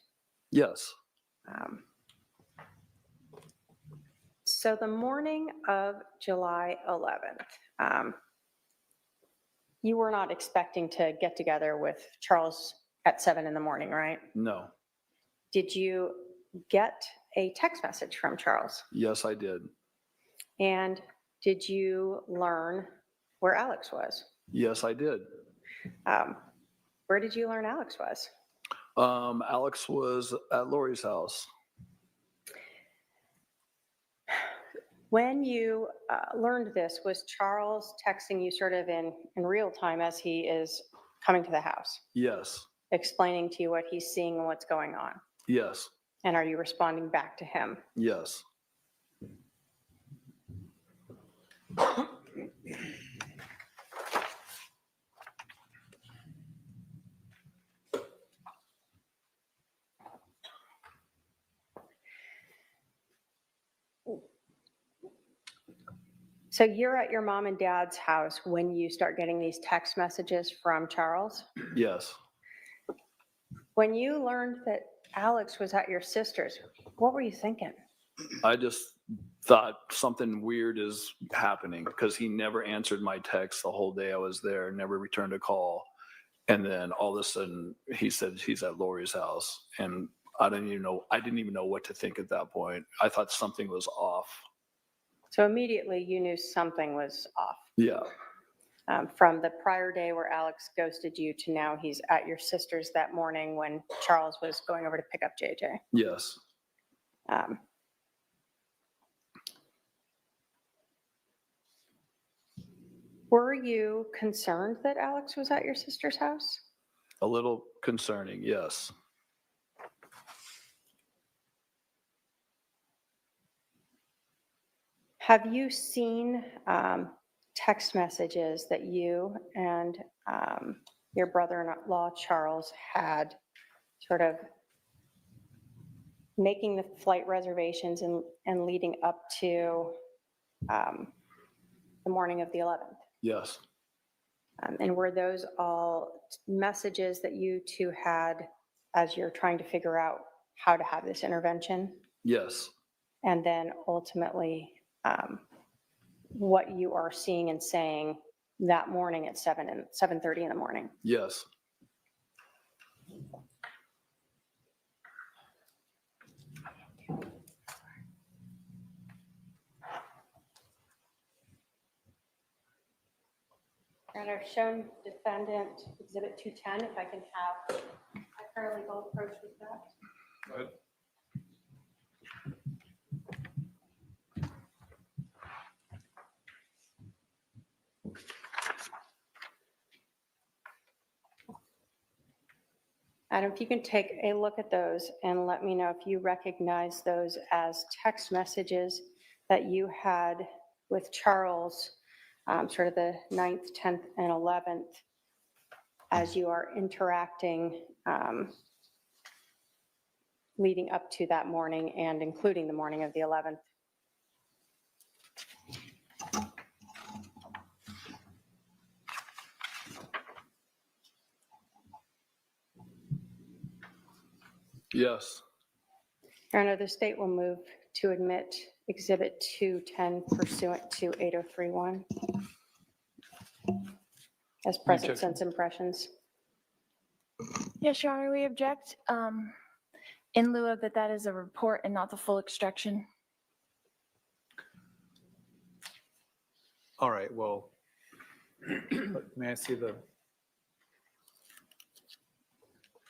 Yes. So the morning of July 11th, you were not expecting to get together with Charles at 7 in the morning, right? No. Did you get a text message from Charles? Yes, I did. And did you learn where Alex was? Yes, I did. Where did you learn Alex was? Alex was at Lori's house. When you learned this, was Charles texting you sort of in real time as he is coming to the house, Yes. explaining to you what he's seeing and what's going on? Yes. And are you responding back to him? Yes. So you're at your mom and dad's house when you start getting these text messages from Charles? Yes. When you learned that Alex was at your sister's, what were you thinking? I just thought something weird is happening because he never answered my text the whole day I was there, never returned a call. And then all of a sudden he said he's at Lori's house. And I didn't even know what to think at that point. I thought something was off. So immediately you knew something was off. Yeah. From the prior day where Alex ghosted you to now he's at your sister's that morning when Charles was going over to pick up JJ. Yes. Were you concerned that Alex was at your sister's house? A little concerning. Yes. Have you seen text messages that you and your brother-in-law Charles had sort of making the flight reservations and leading up to the morning of the 11th? Yes. And were those all messages that you two had as you're trying to figure out how to have this intervention? Yes. And then ultimately, what you are seeing and saying that morning at 7:30 in the morning? Yes. And I've shown defendant exhibit 210, if I can have a paralegal approach with that. Go ahead. Adam, if you can take a look at those and let me know if you recognize those as text messages that you had with Charles, sort of the 9th, 10th, and 11th, as you are interacting leading up to that morning and including the morning of the 11th. Yes. Your Honor, the state will move to admit exhibit 210 pursuant to 8031 as present sense impressions. Yes, Your Honor, we object in lieu of that is a report and not the full extraction. All right, well, may I see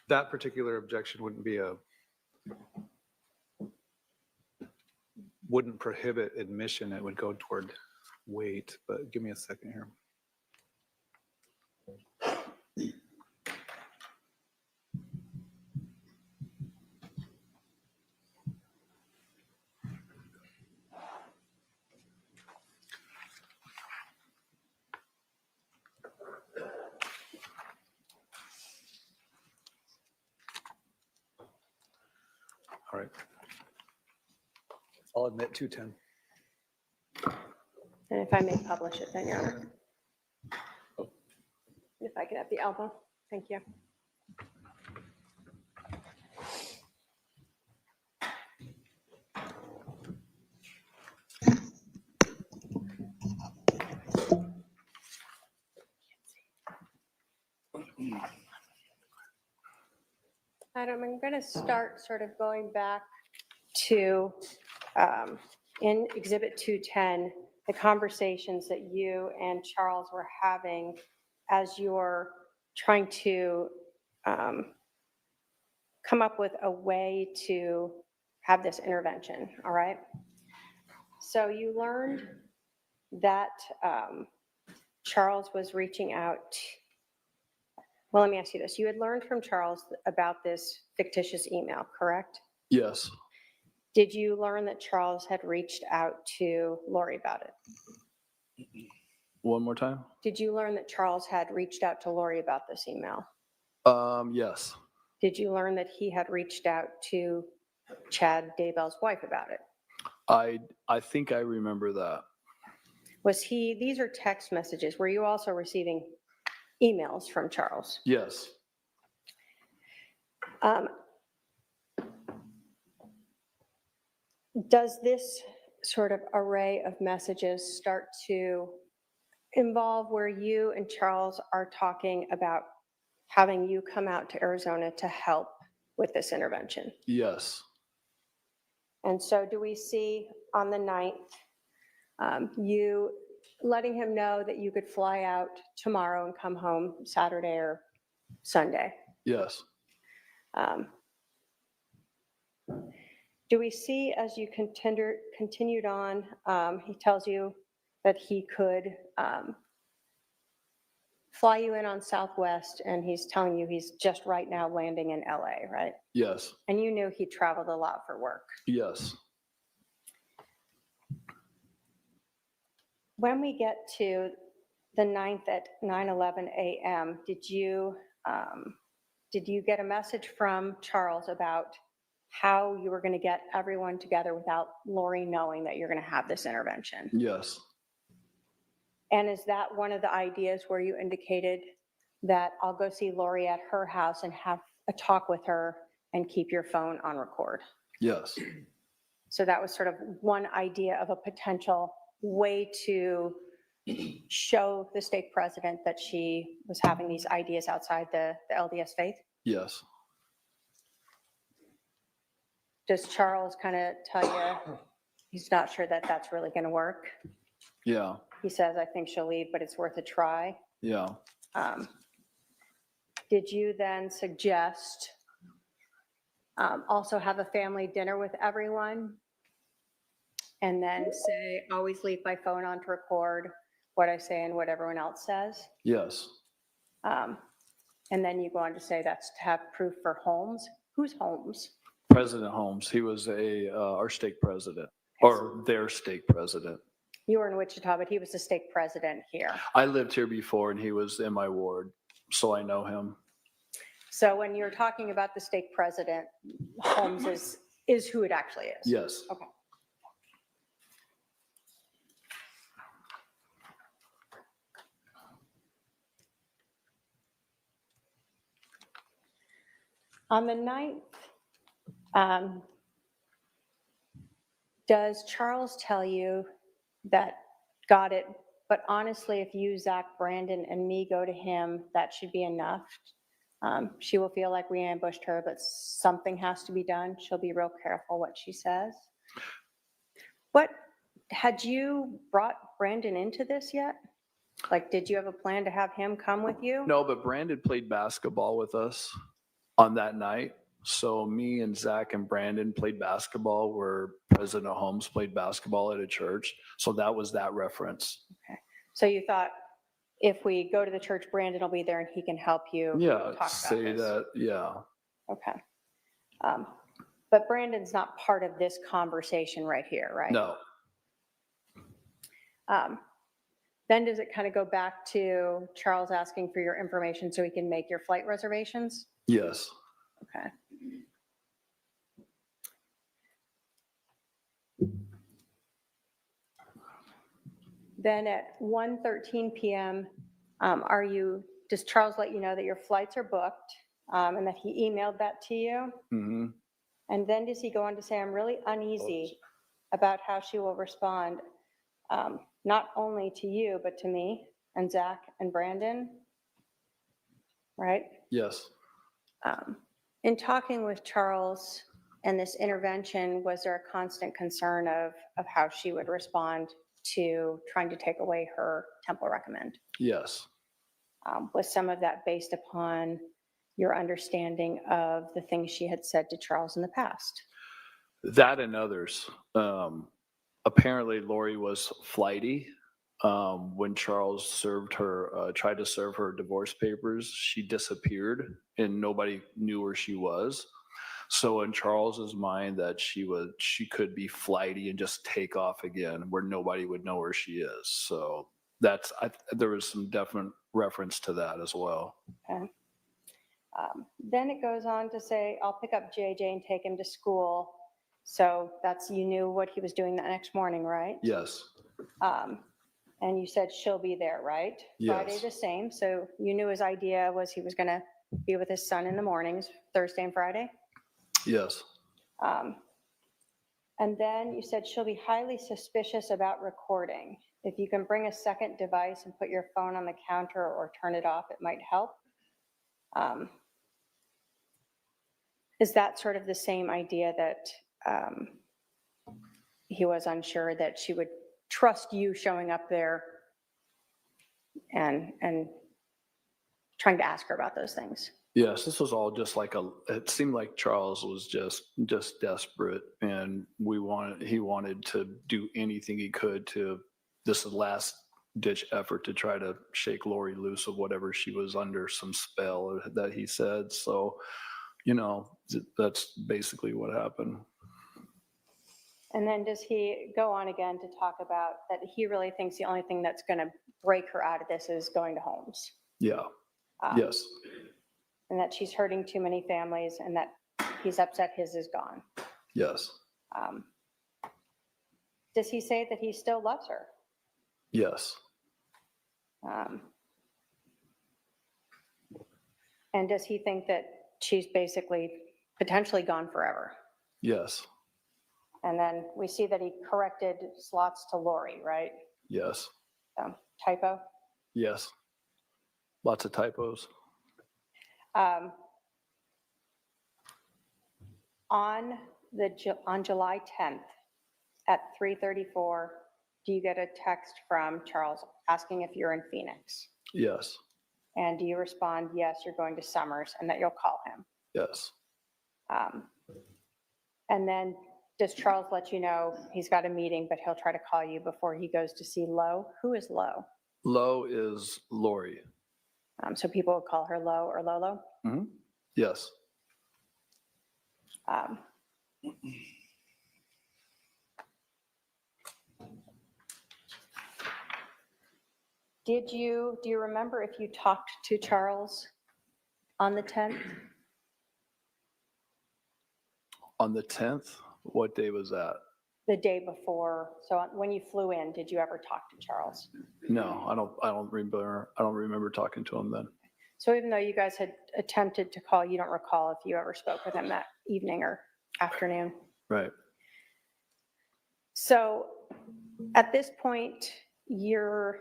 that particular objection wouldn't prohibit admission, it would go toward weight, but give me a second here. All right. I'll admit 2:10. And if I may publish it, then, Your Honor. If I could have the album, thank you. Adam, I'm going to start sort of going back to, in Exhibit 210, the conversations that you and Charles were having as you're trying to come up with a way to have this intervention, all right? So you learned that Charles was reaching out. Well, let me ask you this. You had learned from Charles about this fictitious email, correct? Yes. Did you learn that Charles had reached out to Lori about it? One more time? Did you learn that Charles had reached out to Lori about this email? Yes. Did you learn that he had reached out to Chad Daybell's wife about it? I think I remember that. Was he, these are text messages. Were you also receiving emails from Charles? Yes. Does this sort of array of messages start to involve where you and Charles are talking about having you come out to Arizona to help with this intervention? Yes. And so do we see on the 9th, you letting him know that you could fly out tomorrow and come home Saturday or Sunday? Yes. Do we see as you continued on, he tells you that he could fly you in on Southwest, and he's telling you he's just right now landing in LA, right? Yes. And you knew he traveled a lot for work. Yes. When we get to the 9th at 9:11 a.m., did you get a message from Charles about how you were going to get everyone together without Lori knowing that you're going to have this intervention? Yes. And is that one of the ideas where you indicated that I'll go see Lori at her house and have a talk with her and keep your phone on record? Yes. So that was sort of one idea of a potential way to show the stake president that she was having these ideas outside the LDS faith? Yes. Does Charles kind of tell you he's not sure that that's really going to work? Yeah. He says, I think she'll leave, but it's worth a try. Yeah. Did you then suggest also have a family dinner with everyone? And then say, always leave my phone on to record what I say and what everyone else says? Yes. And then you go on to say that's to have proof for Holmes. Who's Holmes? President Holmes. He was our stake president, or their stake president. You were in Wichita, but he was the stake president here. I lived here before, and he was in my ward, so I know him. So when you're talking about the stake president, Holmes is who it actually is? Yes. Okay. On the 9th, does Charles tell you that, got it, but honestly, if you, Zach, Brandon, and me go to him, that should be enough? She will feel like we ambushed her, but something has to be done. She'll be real careful what she says. What, had you brought Brandon into this yet? Like, did you have a plan to have him come with you? No, but Brandon played basketball with us on that night. So me and Zach and Brandon played basketball where President Holmes played basketball at a church. So that was that reference. Okay. So you thought if we go to the church, Brandon will be there and he can help you Yeah, talk about say this. that. Yeah. Okay. But Brandon's not part of this conversation right here, right? No. Then does it kind of go back to Charles asking for your information so he can make your flight reservations? Yes. Okay. Then at 1:13 PM, does Charles let you know that your flights are booked and that he emailed that to you? Mm-hmm. And then does he go on to say, I'm really uneasy about how she will respond, not only to you, but to me and Zach and Brandon, right? Yes. In talking with Charles and this intervention, was there a constant concern of how she would respond to trying to take away her temple recommend? Yes. Was some of that based upon your understanding of the things she had said to Charles in the past? That and others. Apparently, Lori was flighty. When Charles tried to serve her divorce papers, she disappeared and nobody knew where she was. So in Charles's mind, that she could be flighty and just take off again, where nobody would know where she is. So there was some definite reference to that as well. Okay. Then it goes on to say, I'll pick up JJ and take him to school. So you knew what he was doing that next morning, right? Yes. And you said she'll be there, right? Yes. Friday the same. So you knew his idea was he was going to be with his son in the mornings, Thursday and Friday. Yes. And then you said she'll be highly suspicious about recording. If you can bring a second device and put your phone on the counter or turn it off, it might help. Is that sort of the same idea that he was unsure that she would trust you showing up there and trying to ask her about those things? Yes, this was all just it seemed like Charles was just desperate, and he wanted to do anything he could this last ditch effort to try to shake Lori loose of whatever she was under, some spell that he said. So, that's basically what happened. And then does he go on again to talk about that he really thinks the only thing that's going to break her out of this is going to Holmes? Yeah. Yes. And that she's hurting too many families and that he's upset his is gone. Yes. Does he say that he still loves her? Yes. And does he think that she's basically potentially gone forever? Yes. And then we see that he corrected slots to Lori, right? Yes. Typo? Yes. Lots of typos. On July 10th at 3:34, do you get a text from Charles asking if you're in Phoenix? Yes. And do you respond, yes, you're going to Summers, and that you'll call him? Yes. And then does Charles let you know he's got a meeting, but he'll try to call you before he goes to see Lo? Who is Lo? Lo is Lori. So people would call her Lo or Lolo? Mm-hmm. Yes. Do you remember if you talked to Charles on the 10th? On the 10th? What day was that? The day before. So when you flew in, did you ever talk to Charles? No, I don't remember talking to him then. So even though you guys had attempted to call, you don't recall if you ever spoke with him that evening or afternoon? Right. So at this point, you'd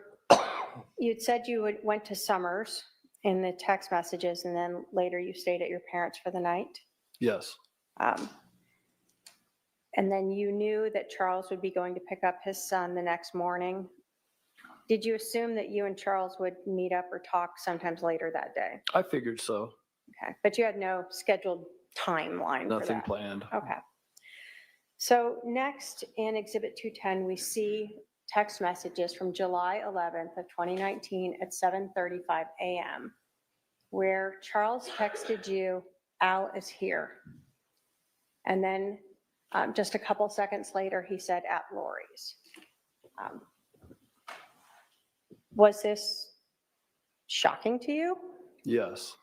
said you went to Summers in the text messages, and then later you stayed at your parents' for the night. Yes. And then you knew that Charles would be going to pick up his son the next morning. Did you assume that you and Charles would meet up or talk sometimes later that day? I figured so. Okay, but you had no scheduled timeline for Nothing that? planned. Okay. So next in Exhibit 210, we see text messages from July 11th of 2019 at 7:35 a.m. where Charles texted you, Al is here. And then just a couple seconds later, he said at Lori's. Was this shocking to you? Yes.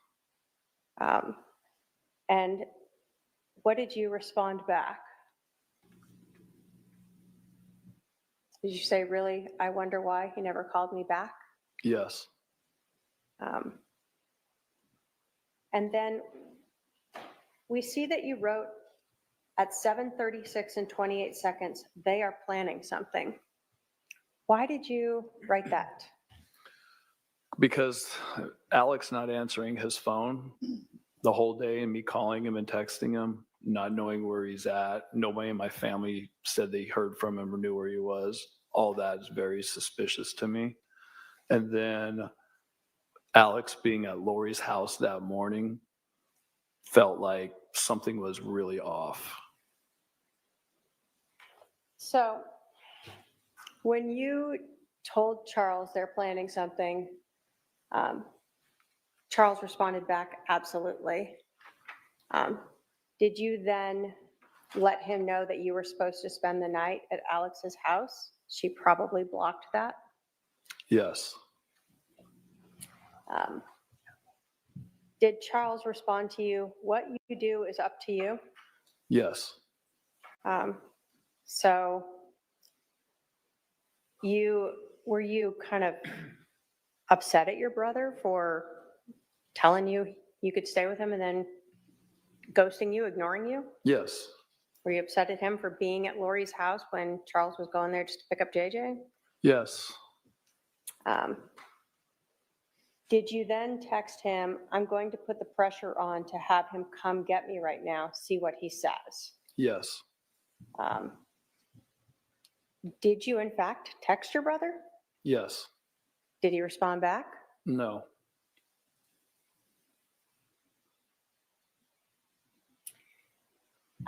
And what did you respond back? Did you say, really, I wonder why he never called me back? Yes. And then we see that you wrote at 7:36 and 28 seconds, they are planning something. Why did you write that? Because Alex not answering his phone the whole day and me calling him and texting him, not knowing where he's at. Nobody in my family said they heard from him or knew where he was. All that is very suspicious to me. And then Alex being at Lori's house that morning felt like something was really off. So when you told Charles they're planning something, Charles responded back, absolutely. Did you then let him know that you were supposed to spend the night at Alex's house? She probably blocked that. Yes. Did Charles respond to you, what you do is up to you? Yes. So were you kind of upset at your brother for telling you you could stay with him and then ghosting you, ignoring you? Yes. Were you upset at him for being at Lori's house when Charles was going there just to pick up JJ? Yes. Did you then text him, I'm going to put the pressure on to have him come get me right now, see what he says? Yes. Did you in fact text your brother? Yes. Did he respond back? No.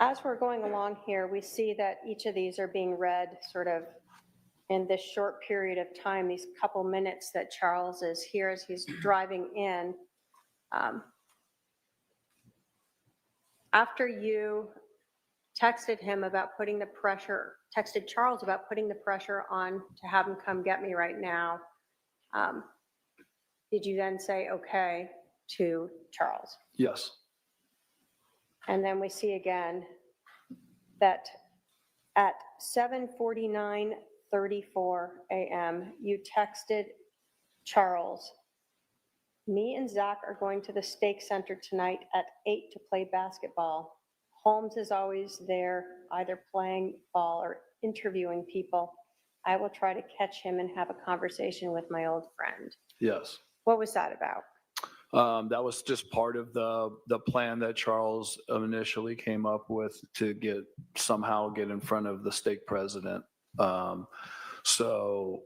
As we're going along here, we see that each of these are being read sort of in this short period of time, these couple minutes that Charles is here as he's driving in. After you texted him about putting the pressure, texted Charles about putting the pressure on to have him come get me right now, did you then say okay to Charles? Yes. And then we see again that at 7:49:34 a.m., you texted Charles, me and Zach are going to the stake center tonight at 8 to play basketball. Holmes is always there, either playing ball or interviewing people. I will try to catch him and have a conversation with my old friend. Yes. What was that about? That was just part of the plan that Charles initially came up with to somehow get in front of the stake president. So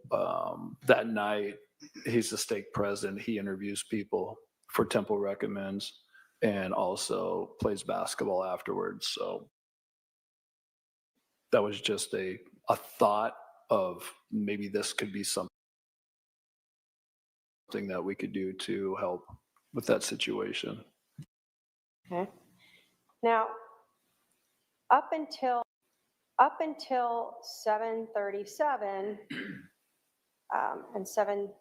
that night, he's the stake president. He interviews people for Temple Recommends and also plays basketball afterwards. So that was just a thought of maybe this could be something that we could do to help with that situation. Okay. Now, up until 7:37 and 7,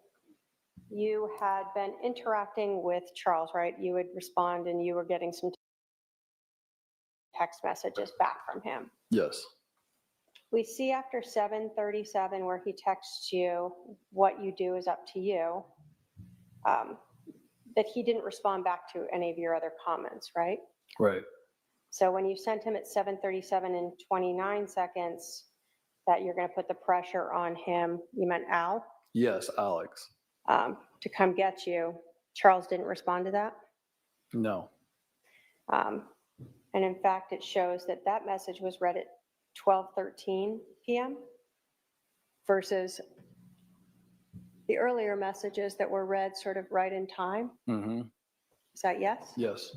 you had been interacting with Charles, right? You would respond and you were getting some text messages back from him. Yes. We see after 7:37 where he texts you, what you do is up to you, that he didn't respond back to any of your other comments, right? Right. So when you sent him at 7:37 and 29 seconds that you're going to put the pressure on him, you meant Al? Yes, Alex. To come get you, Charles didn't respond to that? No. And in fact, it shows that that message was read at 12:13 p.m. versus the earlier messages that were read sort of right in time. Mm-hmm. Is that yes? Yes.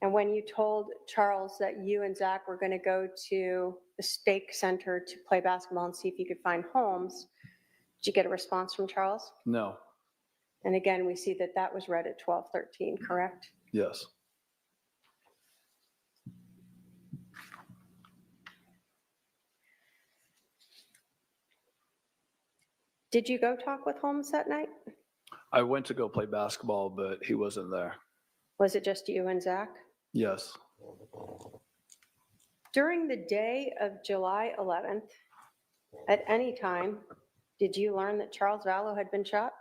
And when you told Charles that you and Zach were going to go to the stake center to play basketball and see if you could find Holmes, did you get a response from Charles? No. And again, we see that that was read at 12:13, correct? Yes. Did you go talk with Holmes that night? I went to go play basketball, but he wasn't there. Was it just you and Zach? Yes. During the day of July 11th, At any time, did you learn that Charles Vallow had been shot?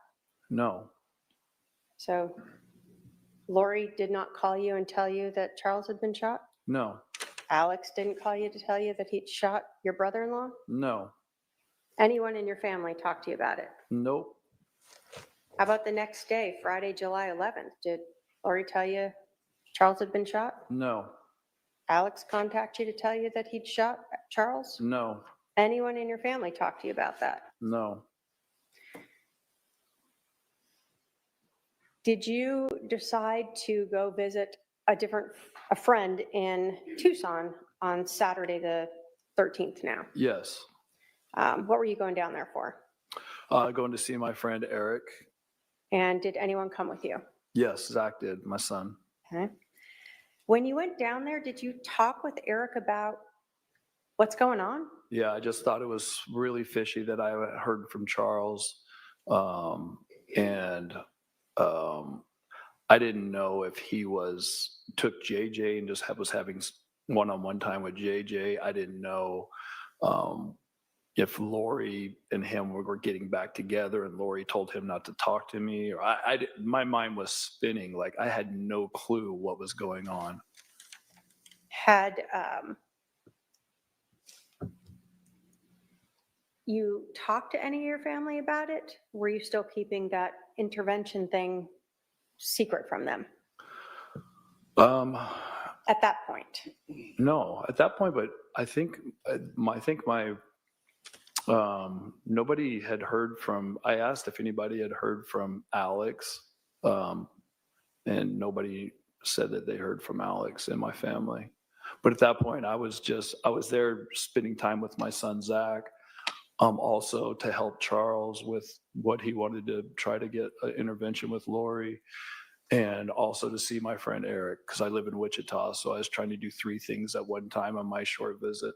No, So Lori did not call you and tell you that Charles had been shot? no, Alex didn't call you to tell you that he'd shot your brother-in-law? no, Anyone in your family talk to you about it? nope, How about the next day, Friday, July 11th? Did Lori tell you Charles had been shot? no, Alex contact you to tell you that he'd shot Charles? no, Anyone in your family talk to you about that? no. Did you decide to go visit a friend in Tucson on Saturday, the 13th now? Yes. What were you going down there for? Going to see my friend Eric. And did anyone come with you? Yes, Zach did, my son. Okay. When you went down there, did you talk with Eric about what's going on? Yeah, I just thought it was really fishy that I heard from Charles. And I didn't know if he took JJ and just was having one-on-one time with JJ. I didn't know if Lori and him were getting back together and Lori told him not to talk to me. Or my mind was spinning. Like I had no clue what was going on. Had you talked to any of your family about it? Were you still keeping that intervention thing secret from them at that point? No, at that point, but I think nobody had heard from. I asked if anybody had heard from Alex, and nobody said that they heard from Alex in my family. But at that point, I was there spending time with my son Zach, also to help Charles with what he wanted to try to get an intervention with Lori. And also to see my friend Eric, because I live in Wichita. So I was trying to do 3 things at one time on my short visit.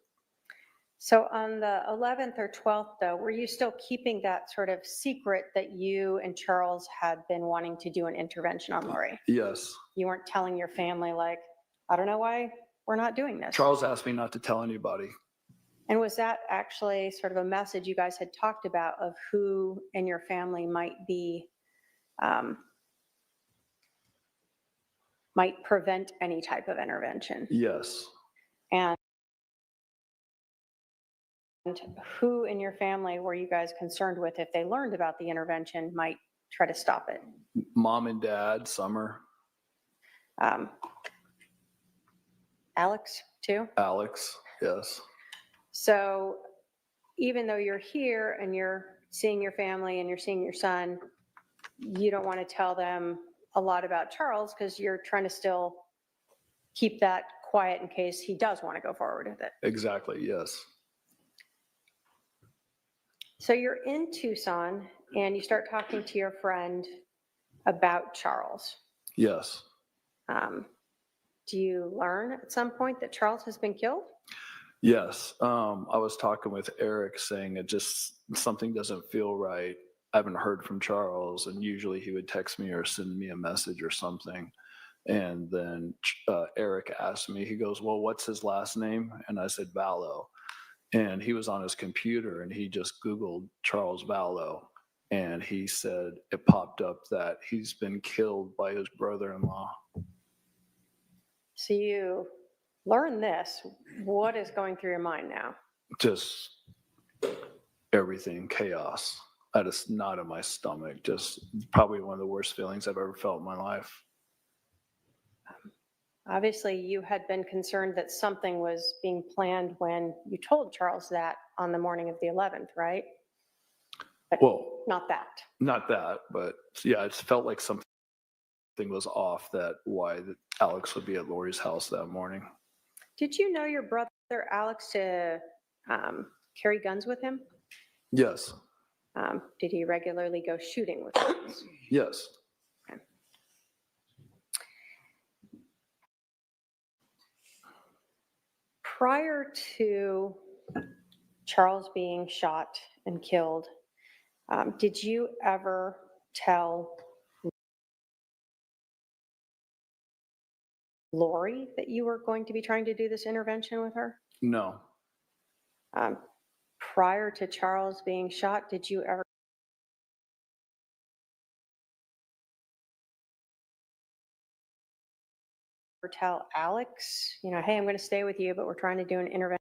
So on the 11th or 12th, though, were you still keeping that sort of secret that you and Charles had been wanting to do an intervention on Lori? Yes. You weren't telling your family, like, I don't know why we're not doing this. Charles asked me not to tell anybody. And was that actually sort of a message you guys had talked about of who in your family might prevent any type of intervention? Yes. And who in your family were you guys concerned with if they learned about the intervention might try to stop it? Mom and Dad, Summer. Alex, too? Alex, yes. So even though you're here and you're seeing your family and you're seeing your son, you don't want to tell them a lot about Charles because you're trying to still keep that quiet in case he does want to go forward with it. Exactly, yes. So you're in Tucson and you start talking to your friend about Charles. Yes. Do you learn at some point that Charles has been killed? Yes. I was talking with Eric saying something doesn't feel right. I haven't heard from Charles, and usually he would text me or send me a message or something. And then Eric asked me, he goes, well, what's his last name? And I said, Vallow. And he was on his computer and he just Googled Charles Vallow. And he said, it popped up that he's been killed by his brother-in-law. So you learn this. What is going through your mind now? Just everything, chaos. I had a knot in my stomach. Just probably one of the worst feelings I've ever felt in my life. Obviously, you had been concerned that something was being planned when you told Charles that on the morning of the 11th, right? But well, not that. Not that, but yeah, it felt like something was off. Why Alex would be at Lori's house that morning. Did you know your brother Alex to carry guns with him? Yes. Did he regularly go shooting with guns? Yes. Okay. Prior to Charles being shot and killed, did you ever tell Lori that you were going to be trying to do this intervention with her? No. prior to Charles being shot, did you ever tell Alex, you know, hey, I'm going to stay with you, but we're trying to do an intervention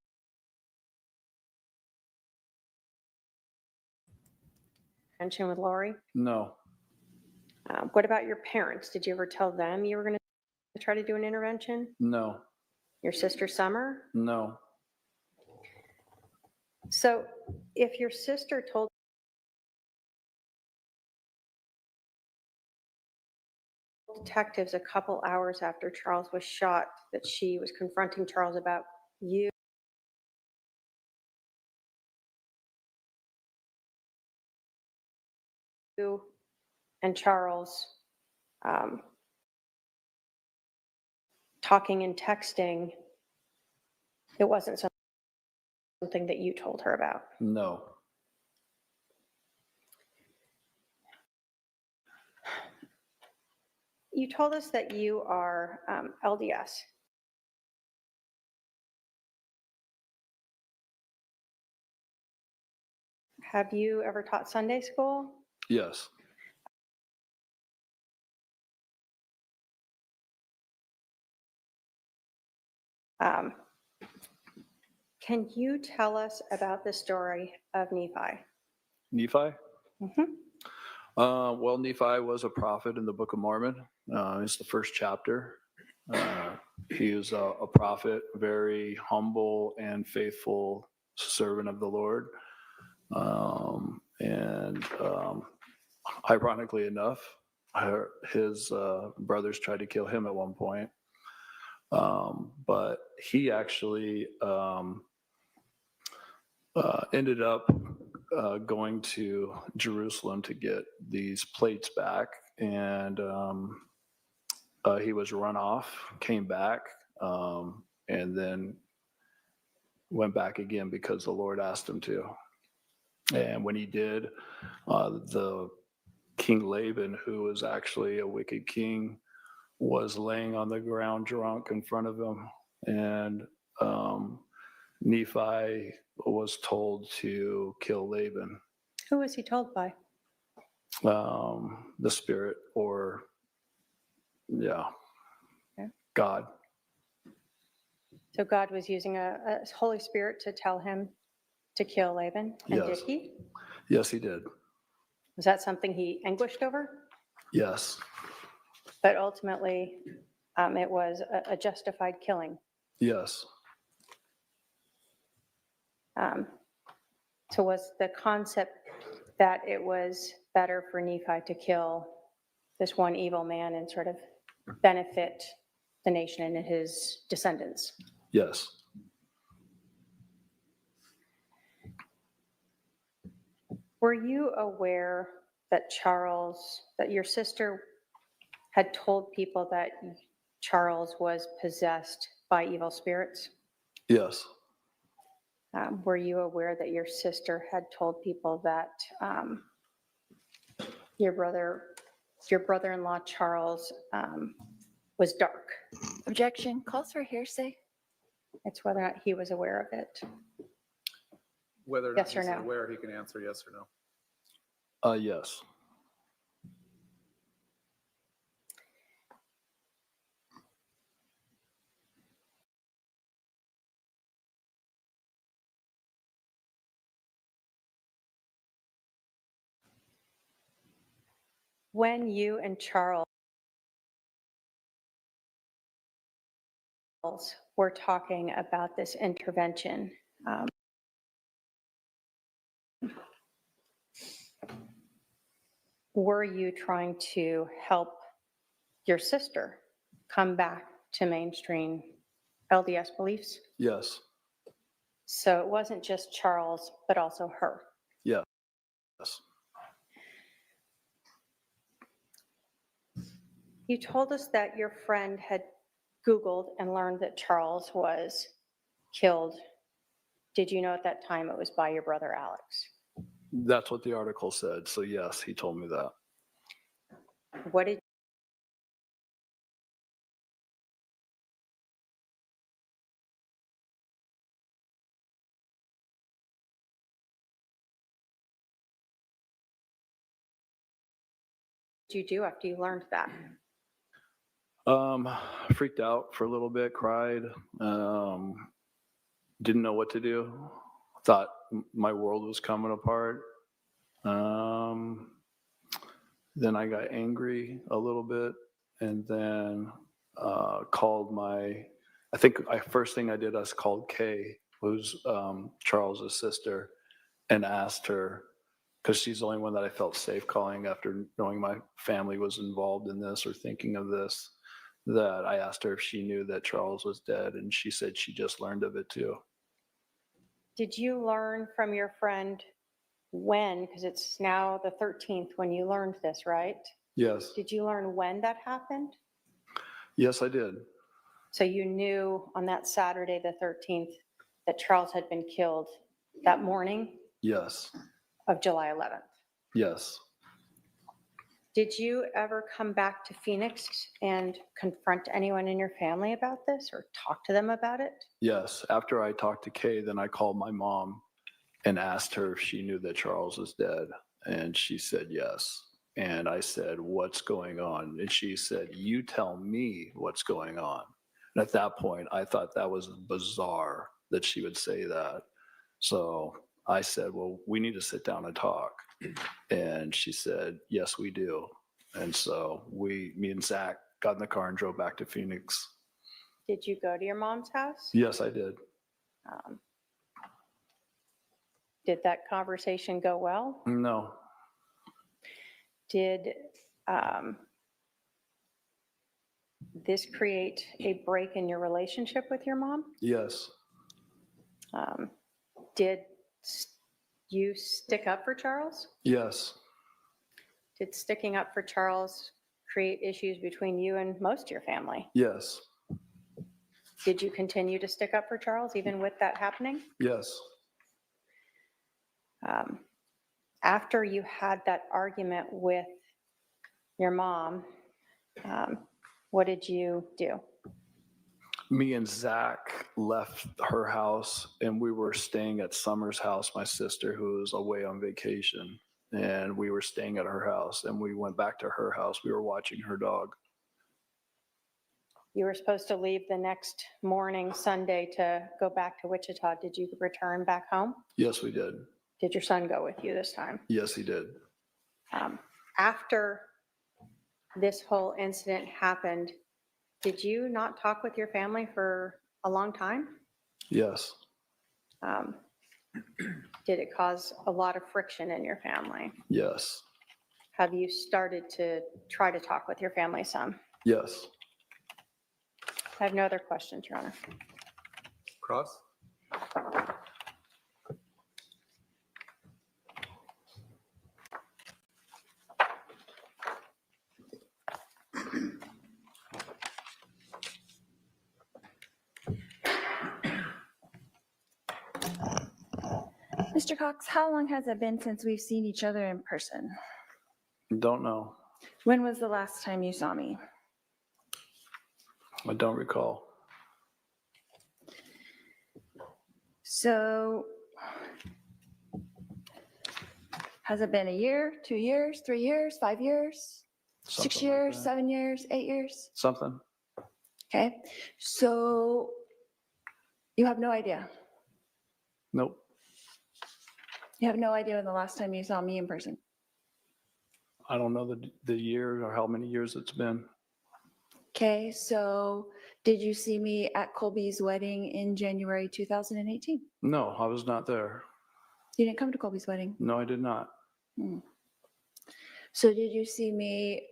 with Lori? No, What about your parents? Did you ever tell them you were going to try to do an intervention? no, Your sister Summer? no, So if your sister told detectives a couple hours after Charles was shot that she was confronting Charles about you and Charles talking and texting, it wasn't something that you told her about. no, You told us that you are LDS. Have you ever taught Sunday school? yes. Can you tell us about the story of Nephi? Nephi? Mhm. Well, Nephi was a prophet in the Book of Mormon. It's the first chapter. He was a prophet, very humble and faithful servant of the Lord. Ironically enough, his brothers tried to kill him at one point. But he actually ended up going to Jerusalem to get these plates back, and he was run off, came back, and then went back again because the Lord asked him to. And when he did, the King Laban, who was actually a wicked king, was laying on the ground drunk in front of him, and Nephi was told to kill Laban. Who was he told by? The spirit, or Okay. God. So God was using a Holy Spirit to tell him to kill Laban, and Yes. did he? Yes, he did. Was that something he anguished over? Yes. But ultimately, it was a justified killing. Yes. So was the concept that it was better for Nephi to kill this one evil man and sort of benefit the nation and his descendants? Yes. Were you aware that that your sister had told people that Charles was possessed by evil spirits? Yes. Were you aware that your sister had told people that your brother-in-law Charles was dark? Objection. Calls for hearsay. It's whether or not he was aware of it. Whether or Yes not or he's no? aware, he can answer yes or no. Yes. When you and Charles were talking about this intervention, were you trying to help your sister come back to mainstream LDS beliefs? Yes. So it wasn't just Charles, but also her. Yes. You told us that your friend had Googled and learned that Charles was killed. Did you know at that time it was by your brother Alex? That's what the article said. So yes, he told me that. What did you do after you learned that? Freaked out for a little bit, cried, didn't know what to do. Thought my world was coming apart. Then I got angry a little bit, and then called first thing I did, I called Kay, who's Charles's sister, and asked her, because she's the only one that I felt safe calling after knowing my family was involved in this or thinking of this, that I asked her if she knew that Charles was dead, and she said she just learned of it too. Did you learn from your friend when, because it's now the 13th when you learned this, right? Yes. Did you learn when that happened? Yes, I did. So you knew on that Saturday, the 13th, that Charles had been killed that morning Yes. of July 11th. Yes. Did you ever come back to Phoenix and confront anyone in your family about this or talk to them about it? Yes. After I talked to Kay, then I called my mom and asked her if she knew that Charles was dead. And she said yes. And I said, what's going on? And she said, you tell me what's going on. And at that point, I thought that was bizarre that she would say that. So I said, well, we need to sit down and talk. And she said, yes, we do. And so me and Zach got in the car and drove back to Phoenix. Did you go to your mom's house? Yes, I did. Did that conversation go well? No. Did this create a break in your relationship with your mom? Yes. Did you stick up for Charles? Yes. Did sticking up for Charles create issues between you and most of your family? Yes. Did you continue to stick up for Charles even with that happening? Yes. After you had that argument with your mom, what did you do? Me and Zach left her house and we were staying at Summer's house, my sister, who was away on vacation. And we were staying at her house and we went back to her house. We were watching her dog. You were supposed to leave the next morning, Sunday, to go back to Wichita. Did you return back home? Yes, we did. Did your son go with you this time? Yes, he did. After this whole incident happened, did you not talk with your family for a long time? Yes. Did it cause a lot of friction in your family? Yes. Have you started to try to talk with your family some? Yes. I have no other questions, Your Honor. Cross? Mr. Cox, how long has it been since we've seen each other in person? Don't know. When was the last time you saw me? I don't recall. So, has it been a year, 2 years, 3 years, 5 years, Something 6 like years, that. 7 years, 8 years? Something. Okay, so you have no idea. Nope. You have no idea when the last time you saw me in person. I don't know the year or how many years it's been. Okay, so did you see me at Colby's wedding in January 2018? No, I was not there. You didn't come to Colby's wedding. No, I did not. So did you see me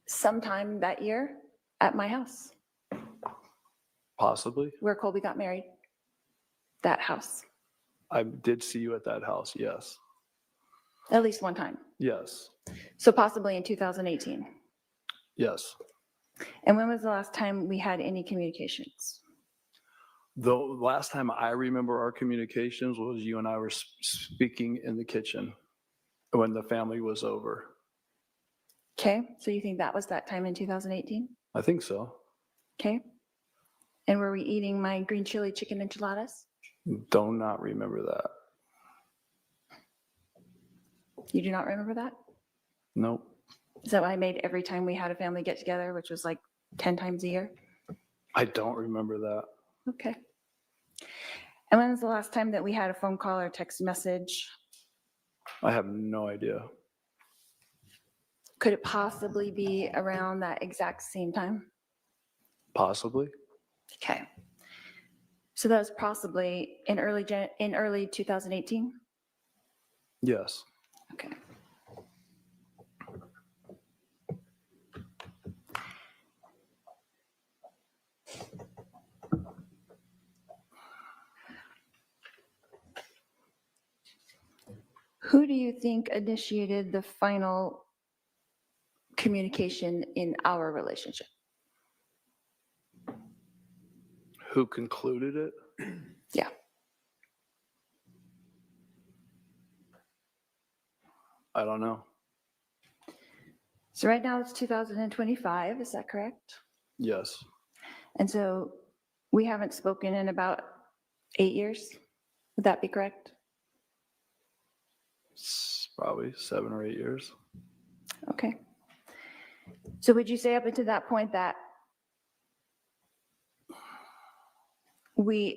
sometime that year at my house Possibly. where Colby got married? That house, I did see you at that house. Yes. at least one time. Yes. So possibly in 2018. Yes. And when was the last time we had any communications? The last time I remember our communications was you and I were speaking in the kitchen when the family was over. Okay, so you think that was that time in 2018? I think so. Okay. And were we eating my green chili chicken enchiladas? Do not remember that. You do not remember that? Nope. Is that what I made every time we had a family get together, which was like 10 times a year? I don't remember that. Okay. And when was the last time that we had a phone call or text message? I have no idea. Could it possibly be around that exact same time? Possibly. Okay. So that was possibly in early 2018? Yes. Okay. Who do you think initiated the final communication in our relationship? Who concluded it? Yeah. I don't know. So right now it's 2025, is that correct? Yes. And so we haven't spoken in about 8 years? Would that be correct? Probably 7 or 8 years. Okay. So would you say up until that point that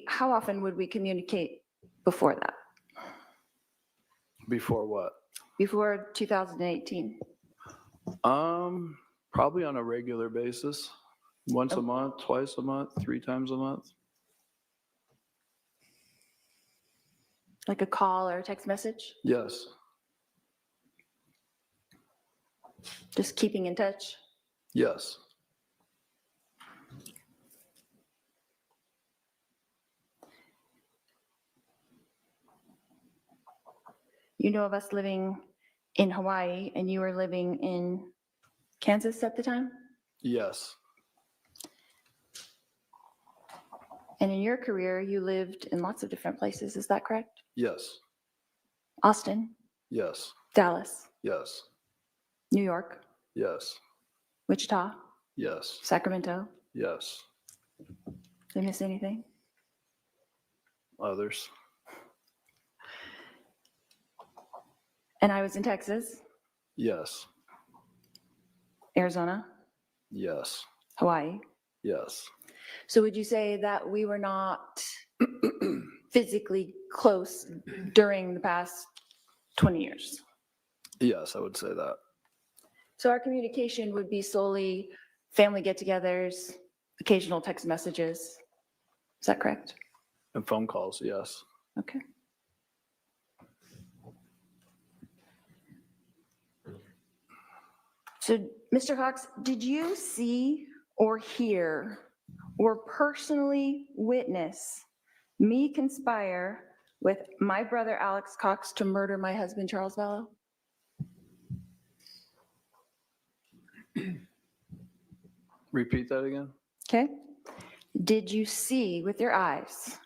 how often would we communicate before that? Before what? Before 2018? Probably on a regular basis. Once a month, twice a month, 3 times a month. Like a call or a text message? Yes. Just keeping in touch? Yes. You know of us living in Hawaii and you were living in Kansas at the time? Yes. And in your career, you lived in lots of different places, is that correct? Yes. Austin, Yes. Dallas, Yes. New York, Yes. Wichita, Yes. Sacramento. Yes. Did I miss anything? Others. And I was in Texas, Yes. Arizona, Yes. Hawaii. Yes. So would you say that we were not physically close during the past 20 years? Yes, I would say that. So our communication would be solely family get-togethers, occasional text messages. Is that correct? And phone calls, yes. Okay. So, Mr. Hawks, did you see or hear or personally witness me conspire with my brother Alex Cox to murder my husband Charles Vallow? Repeat that again? Okay. Did you see with your eyes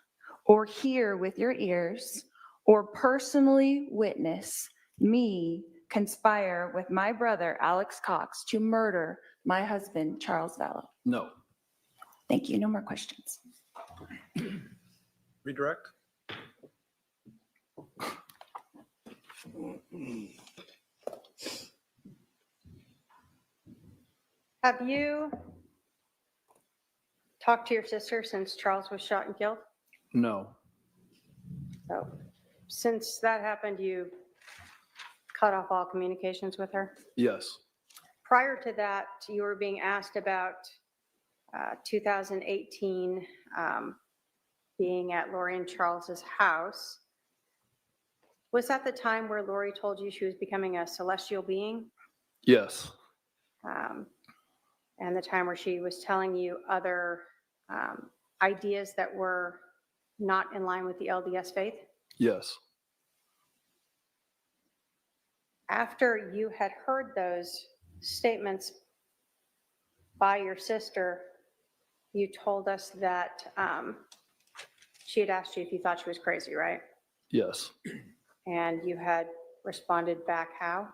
or hear with your ears or personally witness me conspire with my brother Alex Cox to murder my husband Charles Vallow? No. Thank you. No more questions. Redirect? Have you talked to your sister since Charles was shot and killed? No. So since that happened, you cut off all communications with her? Yes. Prior to that, you were being asked about 2018 being at Lori and Charles's house. Was that the time where Lori told you she was becoming a celestial being? Yes. And the time where she was telling you other ideas that were not in line with the LDS faith? Yes. After you had heard those statements by your sister, you told us that she had asked you if you thought she was crazy, right? Yes. And you had responded back how?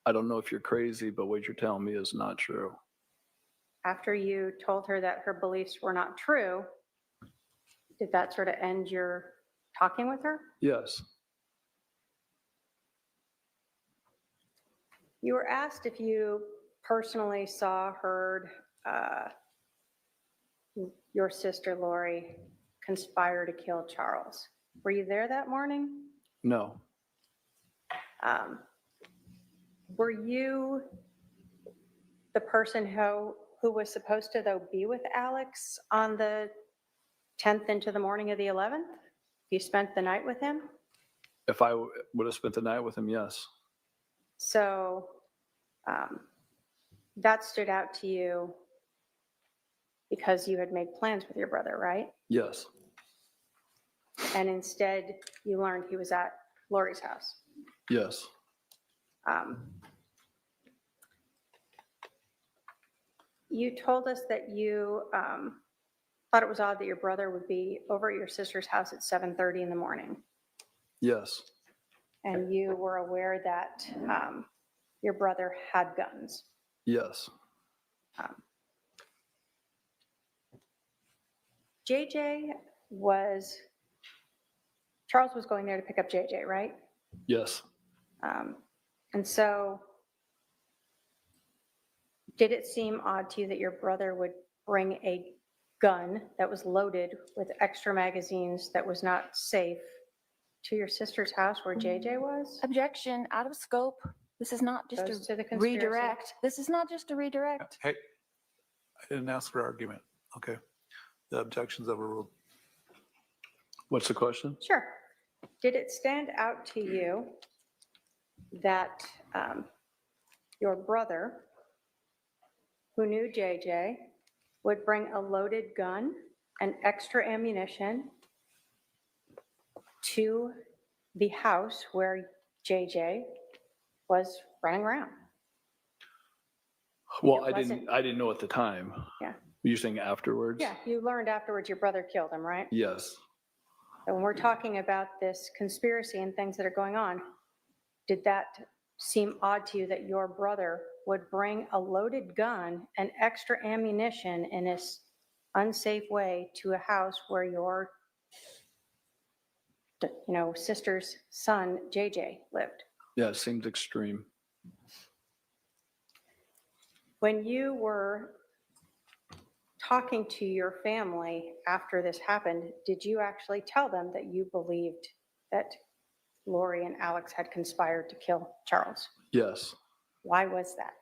I don't know if you're crazy, but what you're telling me is not true. After you told her that her beliefs were not true, did that sort of end your talking with her? Yes. You were asked if you personally saw, heard your sister Lori conspire to kill Charles. Were you there that morning? No, Were you the person who was supposed to, though, be with Alex on the 10th into the morning of the 11th? You spent the night with him? if I would have spent the night with him, yes. So that stood out to you because you had made plans with your brother, right? Yes, And instead, you learned he was at Lori's house. yes. You told us that you thought it was odd that your brother would be over at your sister's house at 7:30 in the morning. Yes, And you were aware that your brother had guns. yes, Charles was going there to pick up JJ, right? yes, And so did it seem odd to you that your brother would bring a gun that was loaded with extra magazines that was not safe to your sister's house where JJ was? Objection, out of scope. This is not just Goes to the a conspiracy. redirect. This is not just a redirect. Hey, I didn't ask for argument. Okay. The objection's overruled. what's the question? Sure. Did it stand out to you that your brother, who knew JJ, would bring a loaded gun and extra ammunition to the house where JJ was running around? Well, It wasn't- I didn't know at the time. Yeah. You're saying afterwards? Yeah, you learned afterwards your brother killed him, right? Yes, So when we're talking about this conspiracy and things that are going on, did that seem odd to you that your brother would bring a loaded gun and extra ammunition in this unsafe way to a house where your, sister's son, JJ, lived? yeah, it seems extreme. When you were talking to your family after this happened, did you actually tell them that you believed that Lori and Alex had conspired to kill Charles? Yes, Why was that?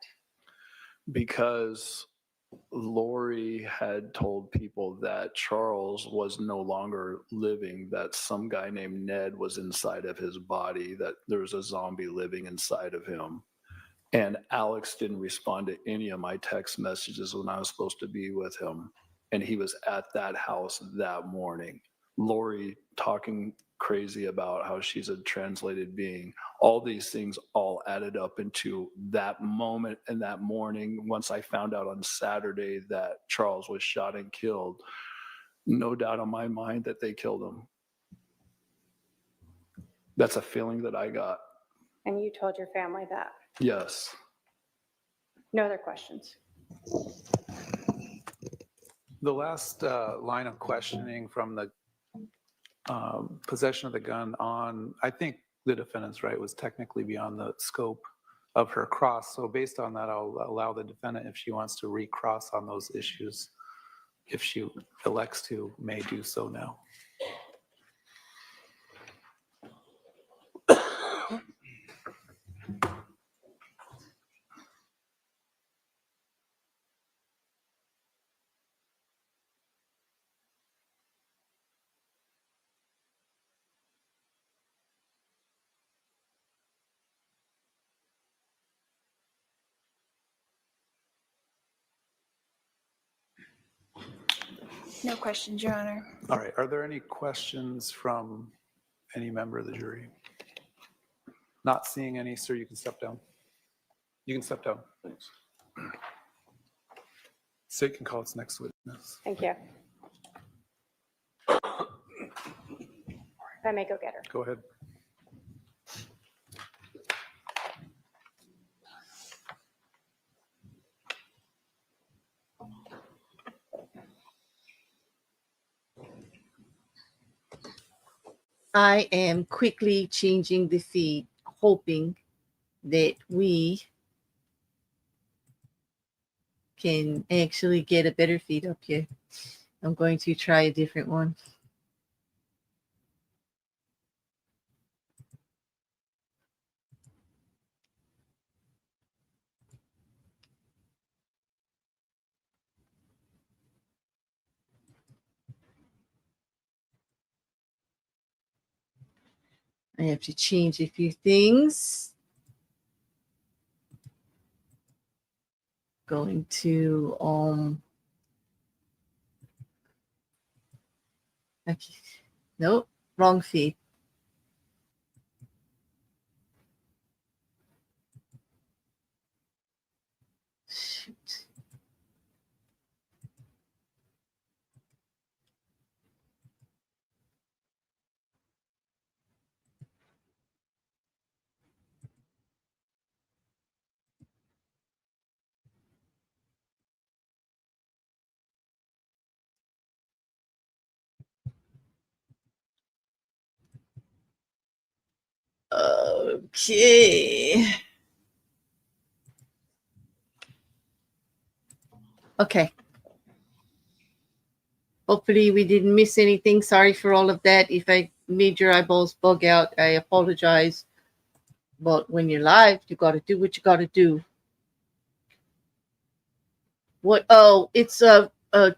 because Lori had told people that Charles was no longer living, that some guy named Ned was inside of his body, that there was a zombie living inside of him. And Alex didn't respond to any of my text messages when I was supposed to be with him. And he was at that house that morning. Lori talking crazy about how she's a translated being. All these things all added up into that moment and that morning. Once I found out on Saturday that Charles was shot and killed, no doubt in my mind that they killed him. That's a feeling that I got. And you told your family that? Yes. No other questions? The last line of questioning from the possession of the gun on, I think the defendant's right, was technically beyond the scope of her cross. So based on that, I'll allow the defendant, if she wants to recross on those issues, if she elects to, may do so now. No questions, Your Honor. All right, are there any questions from any member of the jury? Not seeing any, sir, you can step down. You can step down. Thanks. State can call its next witness. Thank you. If I may go get her. Go ahead. I am quickly changing the feed, hoping that we can actually get a better feed up here. I'm going to try a different one. I have to change a few things. Going to okay. Nope, wrong feed. Shoot. Okay. Okay. Hopefully we didn't miss anything. Sorry for all of that. If I made your eyeballs bug out, I apologize. But when you're live, you got to do what you got to do. What? Oh, it's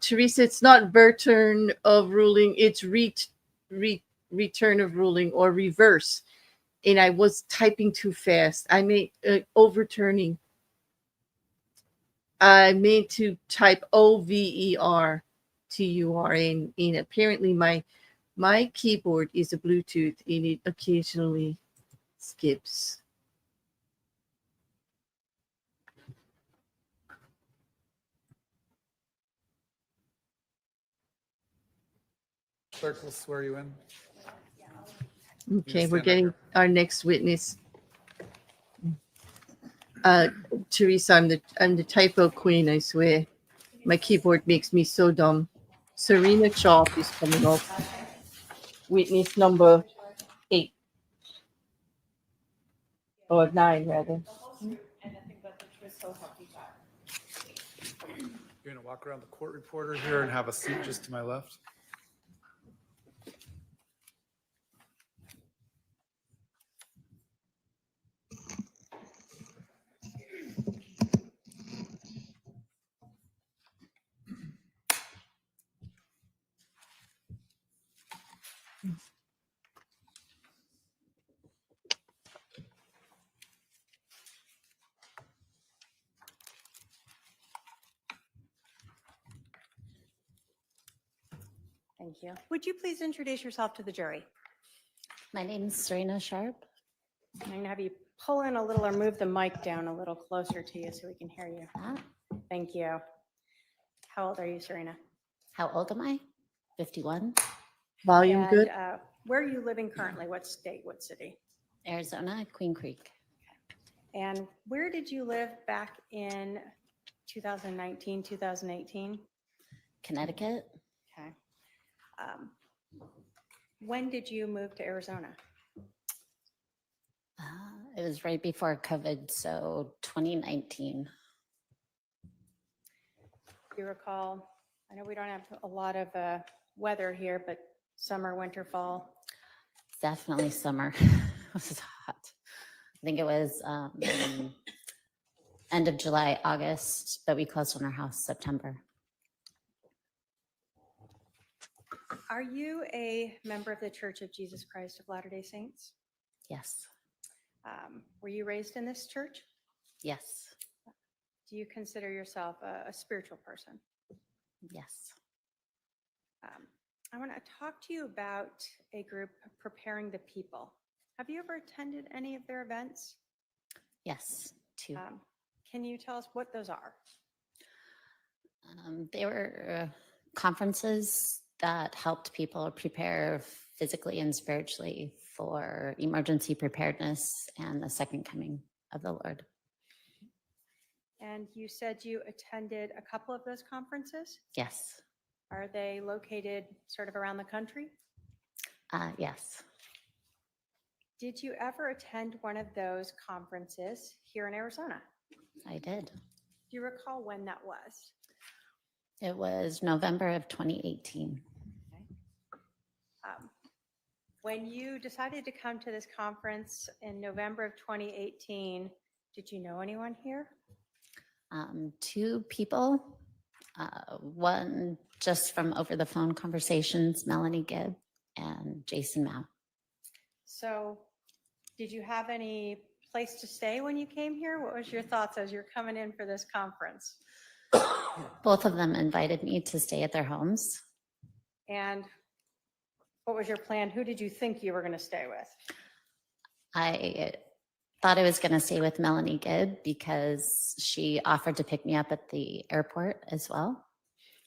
Teresa. It's not return of ruling. It's return of ruling or reverse. And I was typing too fast. I made overturning. I meant to type overturn, and apparently my keyboard is a Bluetooth, and it occasionally skips. Clerk will swear you in. Okay, stand we're up getting here. our next witness. Teresa, I'm the typo queen, I swear. My keyboard makes me so dumb. Serena Sharp is coming up. Witness number 8. Or 9, rather. You're going to walk around the court reporter here and have a seat just to my left. Thank you. Would you please introduce yourself to the jury? My name is Serena Sharp. I'm going to have you pull in a little or move the mic down a little closer to you so we can hear you. Thank you. How old are you, Serena? How old am I? 51. Volume And good? where are you living currently? What state, what city? Arizona, Queen Creek. And where did you live back in 2019, 2018? Connecticut. Okay. When did you move to Arizona? It was right before COVID, so 2019. Do you recall? I know we don't have a lot of weather here, but summer, winter, fall. Definitely summer. It was hot. I think it was end of July, August, but we closed on our house September. Are you a member of the Church of Jesus Christ of Latter-day Saints? Yes. Were you raised in this church? Yes. Do you consider yourself a spiritual person? Yes. I want to talk to you about a group, Preparing the People. Have you ever attended any of their events? Yes. Two. Can you tell us what those are? They were conferences that helped people prepare physically and spiritually for emergency preparedness and the second coming of the Lord. And you said you attended a couple of those conferences? Yes. Are they located sort of around the country? Yes. Did you ever attend one of those conferences here in Arizona? I did. Do you recall when that was? It was November of 2018. When you decided to come to this conference in November of 2018, did you know anyone here? Two people, one just from over the phone conversations, Melanie Gibb and Jason Mao. So did you have any place to stay when you came here? What was your thoughts as you're coming in for this conference? Both of them invited me to stay at their homes. And what was your plan? Who did you think you were going to stay with? I thought I was going to stay with Melanie Gibb because she offered to pick me up at the airport as well,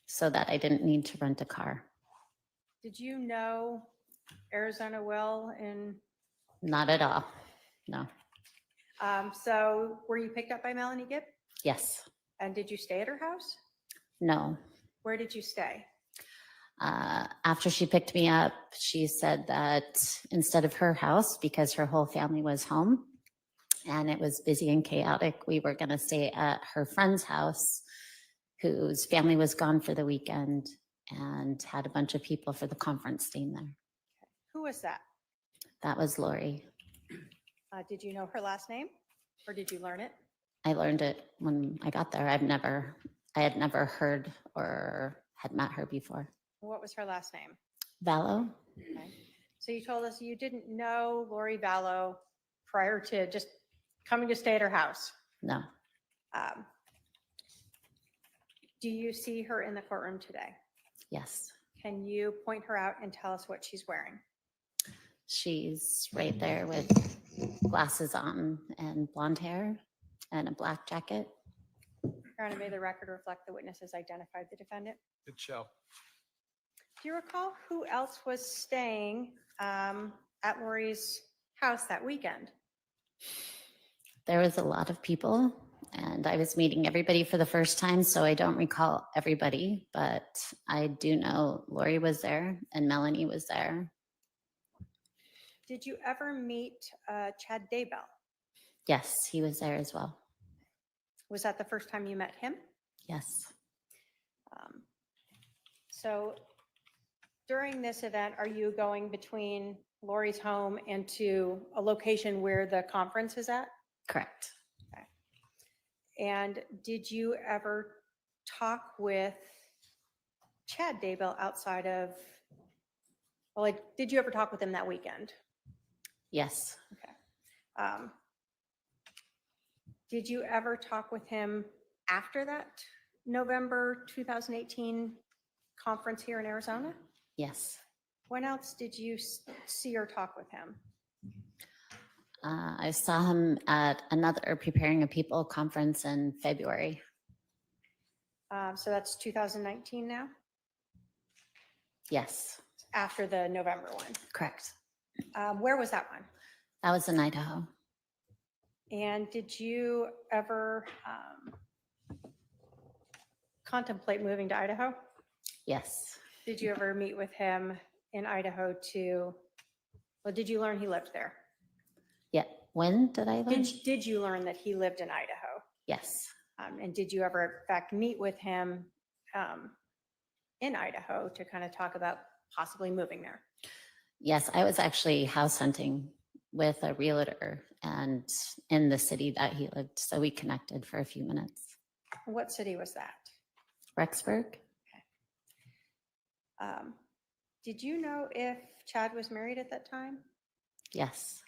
so that I didn't need to rent a car. Did you know Arizona well? Not at all, no. So were you picked up by Melanie Gibb? Yes, And did you stay at her house? no. Where did you stay? After she picked me up, she said that instead of her house, because her whole family was home and it was busy and chaotic, we were going to stay at her friend's house, whose family was gone for the weekend and had a bunch of people for the conference staying there. Who was that? That was Lori. Did you know her last name or did you learn it? I learned it when I got there. I had never heard or had met her before. What was her last name? Vallow? Okay. So you told us you didn't know Lori Vallow prior to just coming to stay at her house. No. Do you see her in the courtroom today? Yes. Can you point her out and tell us what she's wearing? She's right there with glasses on and blonde hair and a black jacket. Your Honor, may the record reflect the witnesses identified the defendant. It shall. Do you recall who else was staying at Lori's house that weekend? There was a lot of people and I was meeting everybody for the first time, so I don't recall everybody, but I do know Lori was there and Melanie was there. Did you ever meet Chad Daybell? Yes, he was there as well. Was that the first time you met him? Yes. So during this event, are you going between Lori's home and to a location where the conference is at? Correct. Okay. And did you ever talk with Chad Daybell outside of, well, like, did you ever talk with him that weekend? Yes. Okay. Did you ever talk with him after that November 2018 conference here in Arizona? Yes. When else did you see or talk with him? I saw him at another Preparing a People conference in February. So that's 2019 now, Yes, after the November one. correct. Where was that one? That was in Idaho. And did you ever contemplate moving to Idaho? Yes. Did you ever meet with him in Idaho to, well, did you learn he lived there? Yeah. When did I learn? Did you learn that he lived in Idaho? Yes. And did you ever, in fact, meet with him in Idaho to kind of talk about possibly moving there? Yes, I was actually house hunting with a realtor and in the city that he lived. So we connected for a few minutes. What city was that? Rexburg? Did you know if Chad was married at that time? Yes.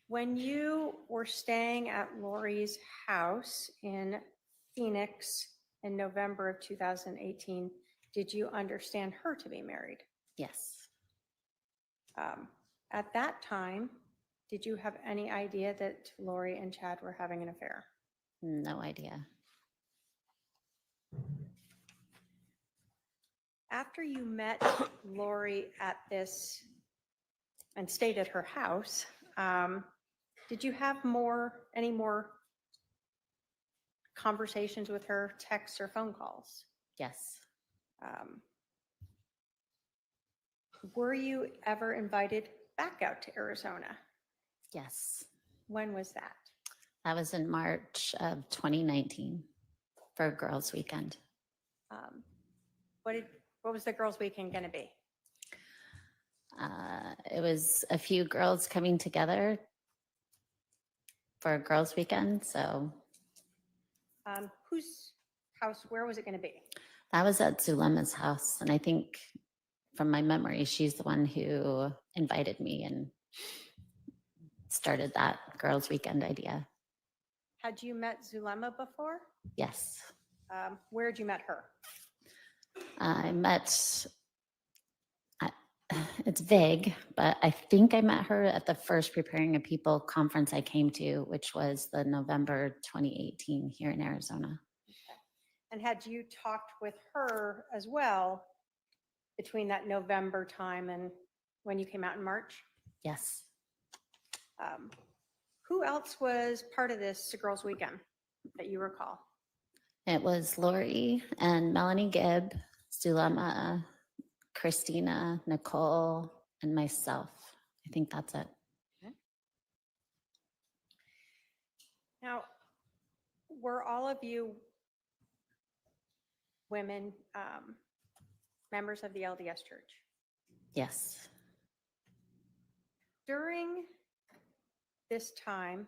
When you were staying at Lori's house in Phoenix in November of 2018, did you understand her to be married? Yes. At that time, did you have any idea that Lori and Chad were having an affair? No idea. After you met Lori at this and stayed at her house, did you have any more conversations with her, texts or phone calls? Yes. Were you ever invited back out to Arizona? Yes. When was that? That was in March of 2019 for Girls Weekend. What was the girls' weekend going to be? It was a few girls coming together for a Girls Weekend. So Whose house, where was it going to be? that was at Zulema's house. And I think from my memory, she's the one who invited me and started that Girls Weekend idea. Had you met Zulema before? Yes. Where had you met her? I met, it's vague, but I think I met her at the first Preparing a People conference I came to, which was the November 2018 here in Arizona. And had you talked with her as well between that November time and when you came out in March? Yes. Who else was part of this Girls Weekend that you recall? It was Lori and Melanie Gibb, Zulema, Christina, Nicole, and myself. I think that's it. Now, were all of you women members of the LDS Church? Yes. During this time,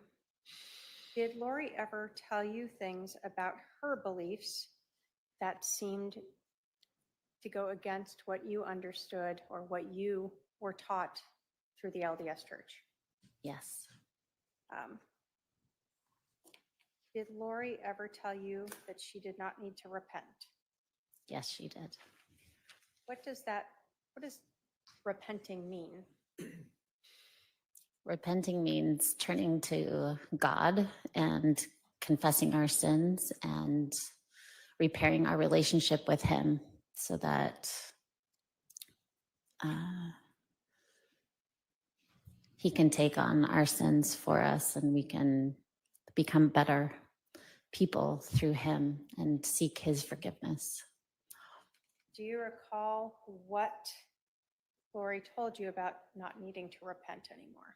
did Lori ever tell you things about her beliefs that seemed to go against what you understood or what you were taught through the LDS Church? Yes. Did Lori ever tell you that she did not need to repent? Yes, she did. What does repenting mean? Repenting means turning to God and confessing our sins and repairing our relationship with Him so that He can take on our sins for us and we can become better people through Him and seek His forgiveness. Do you recall what Lori told you about not needing to repent anymore?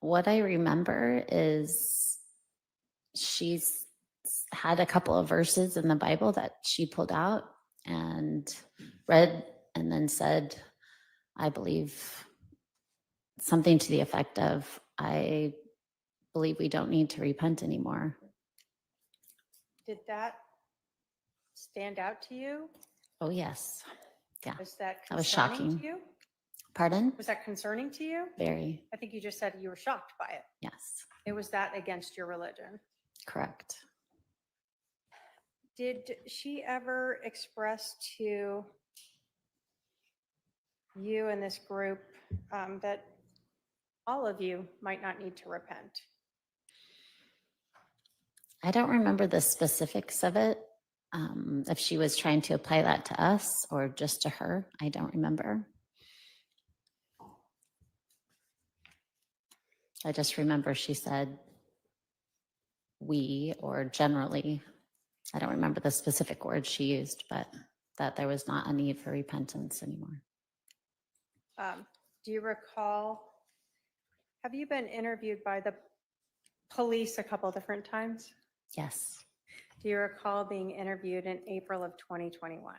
What I remember is she's had a couple of verses in the Bible that she pulled out and read and then said, I believe something to the effect of, I believe we don't need to repent anymore. Did that stand out to you? Oh, yes. Yeah. Was that That was concerning shocking. to you? Pardon? Was that concerning to you? Very. I think you just said you were shocked by it. Yes. It was that against your religion. Correct. Did she ever express to you and this group that all of you might not need to repent? I don't remember the specifics of it. If she was trying to apply that to us or just to her, I don't remember. I just remember she said we, or generally, I don't remember the specific words she used, but that there was not a need for repentance anymore. Do you recall, have you been interviewed by the police a couple different times? Yes. Do you recall being interviewed in April of 2021?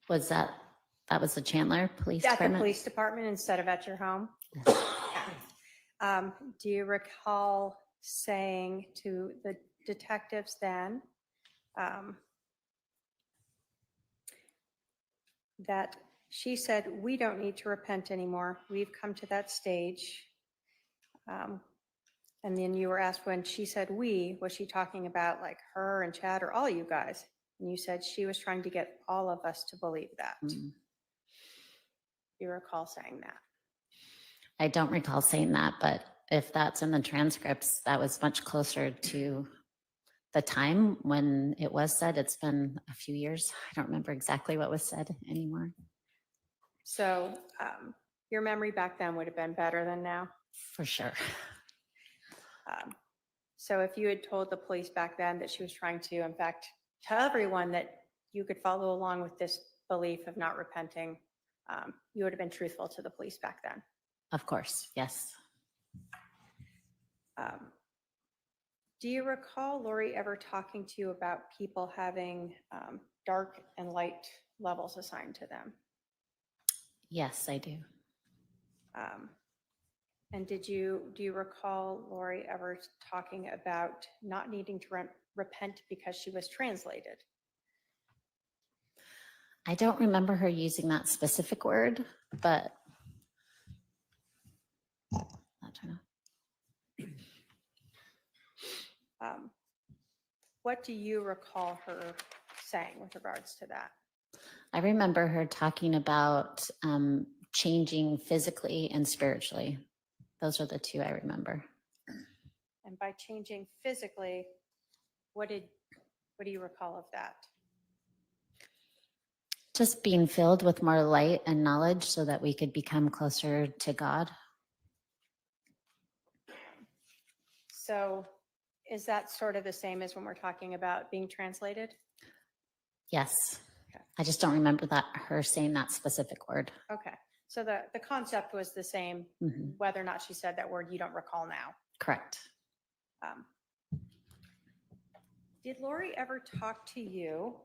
Was that was the Chandler Police At the Department? police department instead of at your home? Do you recall saying to the detectives then that she said, we don't need to repent anymore. We've come to that stage. And then you were asked when she said we, was she talking about like her and Chad or all you guys? And you said she was trying to get all of us to believe that. Mm. You recall saying that? I don't recall saying that, but if that's in the transcripts, that was much closer to the time when it was said. It's been a few years. I don't remember exactly what was said anymore. So your memory back then would have been better than now? For sure. So if you had told the police back then that she was trying to, in fact, tell everyone that you could follow along with this belief of not repenting, you would have been truthful to the police back then? Of course, yes. Do you recall Lori ever talking to you about people having dark and light levels assigned to them? Yes, I do. And do you recall Lori ever talking about not needing to repent because she was translated? I don't remember her using that specific word, but I don't know. What do you recall her saying with regards to that? I remember her talking about changing physically and spiritually. Those are the two I remember. And by changing physically, what do you recall of that? Just being filled with more light and knowledge so that we could become closer to God. So is that sort of the same as when we're talking about being translated? Yes. Okay. I just don't remember her saying that specific word. Okay. So the concept was the same, Mhm. whether or not she said that word, you don't recall now. Correct. Did Lori ever talk to you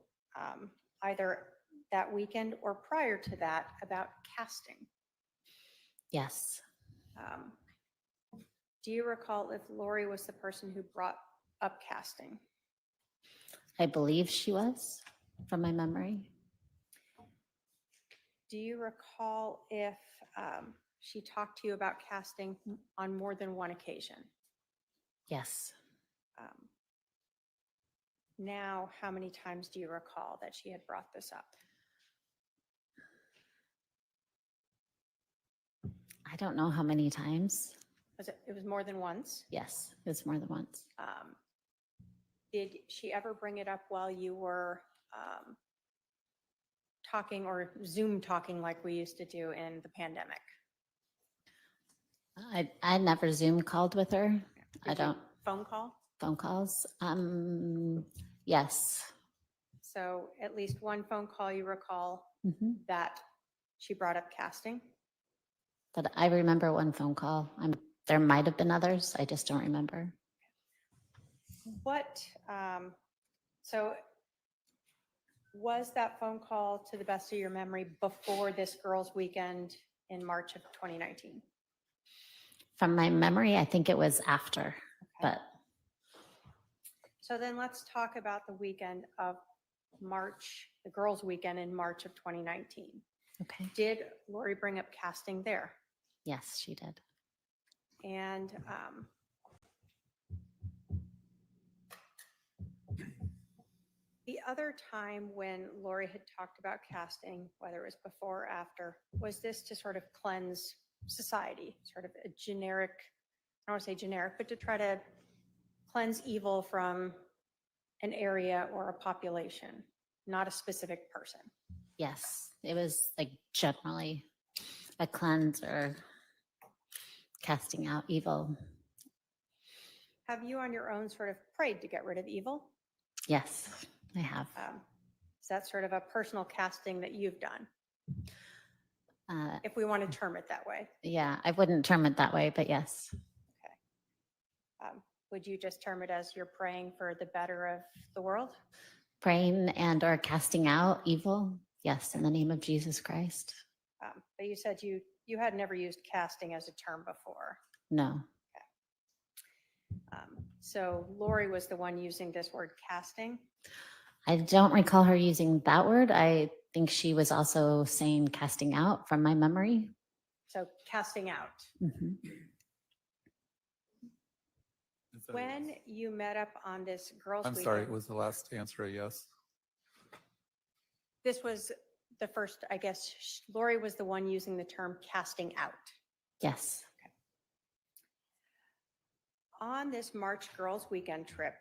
either that weekend or prior to that about casting? Yes. Do you recall if Lori was the person who brought up casting? I believe she was, from my memory. Do you recall if she talked to you about casting on more than one occasion? Yes. Now, how many times do you recall that she had brought this up? I don't know how many times. It was more than once? Yes, it was more than once. Did she ever bring it up while you were talking or Zoom talking like we used to do in the pandemic? I never Zoom called with her. I Did you don't. phone call? Phone calls? Yes. So at least one phone call you recall Mhm. that she brought up casting? But I remember one phone call. There might have been others. I just don't remember. So was that phone call, to the best of your memory, before this girls' weekend in March of 2019? From my memory, I think it was after, but So then let's talk about the weekend of March, the girls' weekend in March of 2019. okay. Did Lori bring up casting there? Yes, she did. And the other time when Lori had talked about casting, whether it was before or after, was this to sort of cleanse society, sort of a generic, I don't want to say generic, but to try to cleanse evil from an area or a population, not a specific person? Yes, it was like generally a cleanse or casting out evil. Have you on your own sort of prayed to get rid of evil? Yes, I have. Is that sort of a personal casting that you've done, Uh, if we want to term it that way? yeah, I wouldn't term it that way, but yes. Would you just term it as you're praying for the better of the world? Praying and or casting out evil. Yes, in the name of Jesus Christ. But you said you had never used casting as a term before. No. So Lori was the one using this word casting. I don't recall her using that word. I think she was also saying casting out from my memory. So casting out. Mhm. When you met up on this girls' I'm weekend. sorry, was the last answer a yes? This was the first, I guess, Lori was the one using the term casting out. Yes. On this March girls' weekend trip,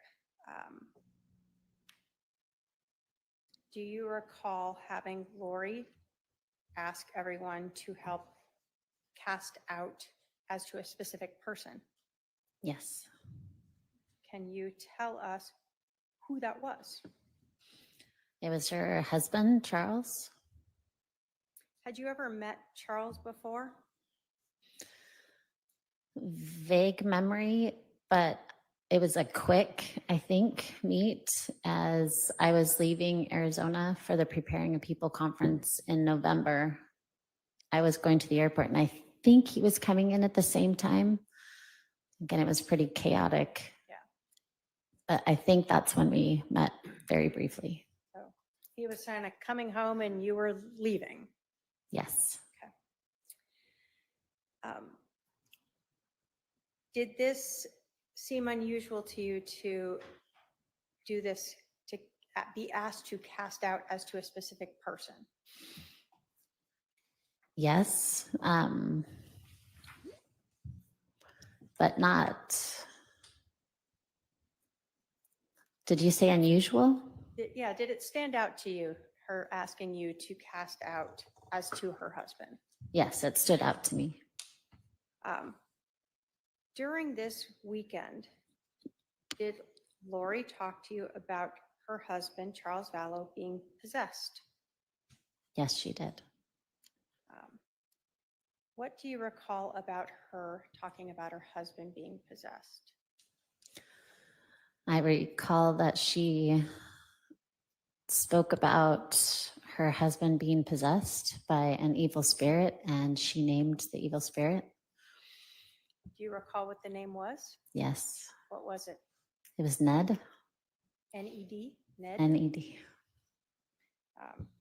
do you recall having Lori ask everyone to help cast out as to a specific person? Yes. Can you tell us who that was? It was her husband, Charles. Had you ever met Charles before? vague memory, but it was a quick, I think, meet as I was leaving Arizona for the Preparing a People conference in November. I was going to the airport and I think he was coming in at the same time. Again, it was pretty chaotic. Yeah. But I think that's when we met very briefly. So he was kind of coming home and you were leaving. Yes. Did this seem unusual to you to do this, to be asked to cast out as to a specific person? Yes. But not. Did you say unusual? Did it stand out to you, her asking you to cast out as to her husband? Yes, it stood out to me. During this weekend, did Lori talk to you about her husband, Charles Vallow, being possessed? Yes, she did. What do you recall about her talking about her husband being possessed? I recall that she spoke about her husband being possessed by an evil spirit, and she named the evil spirit. Do you recall what the name was? Yes. What was it? It was Ned. N-E-D? Ned? N-E-D.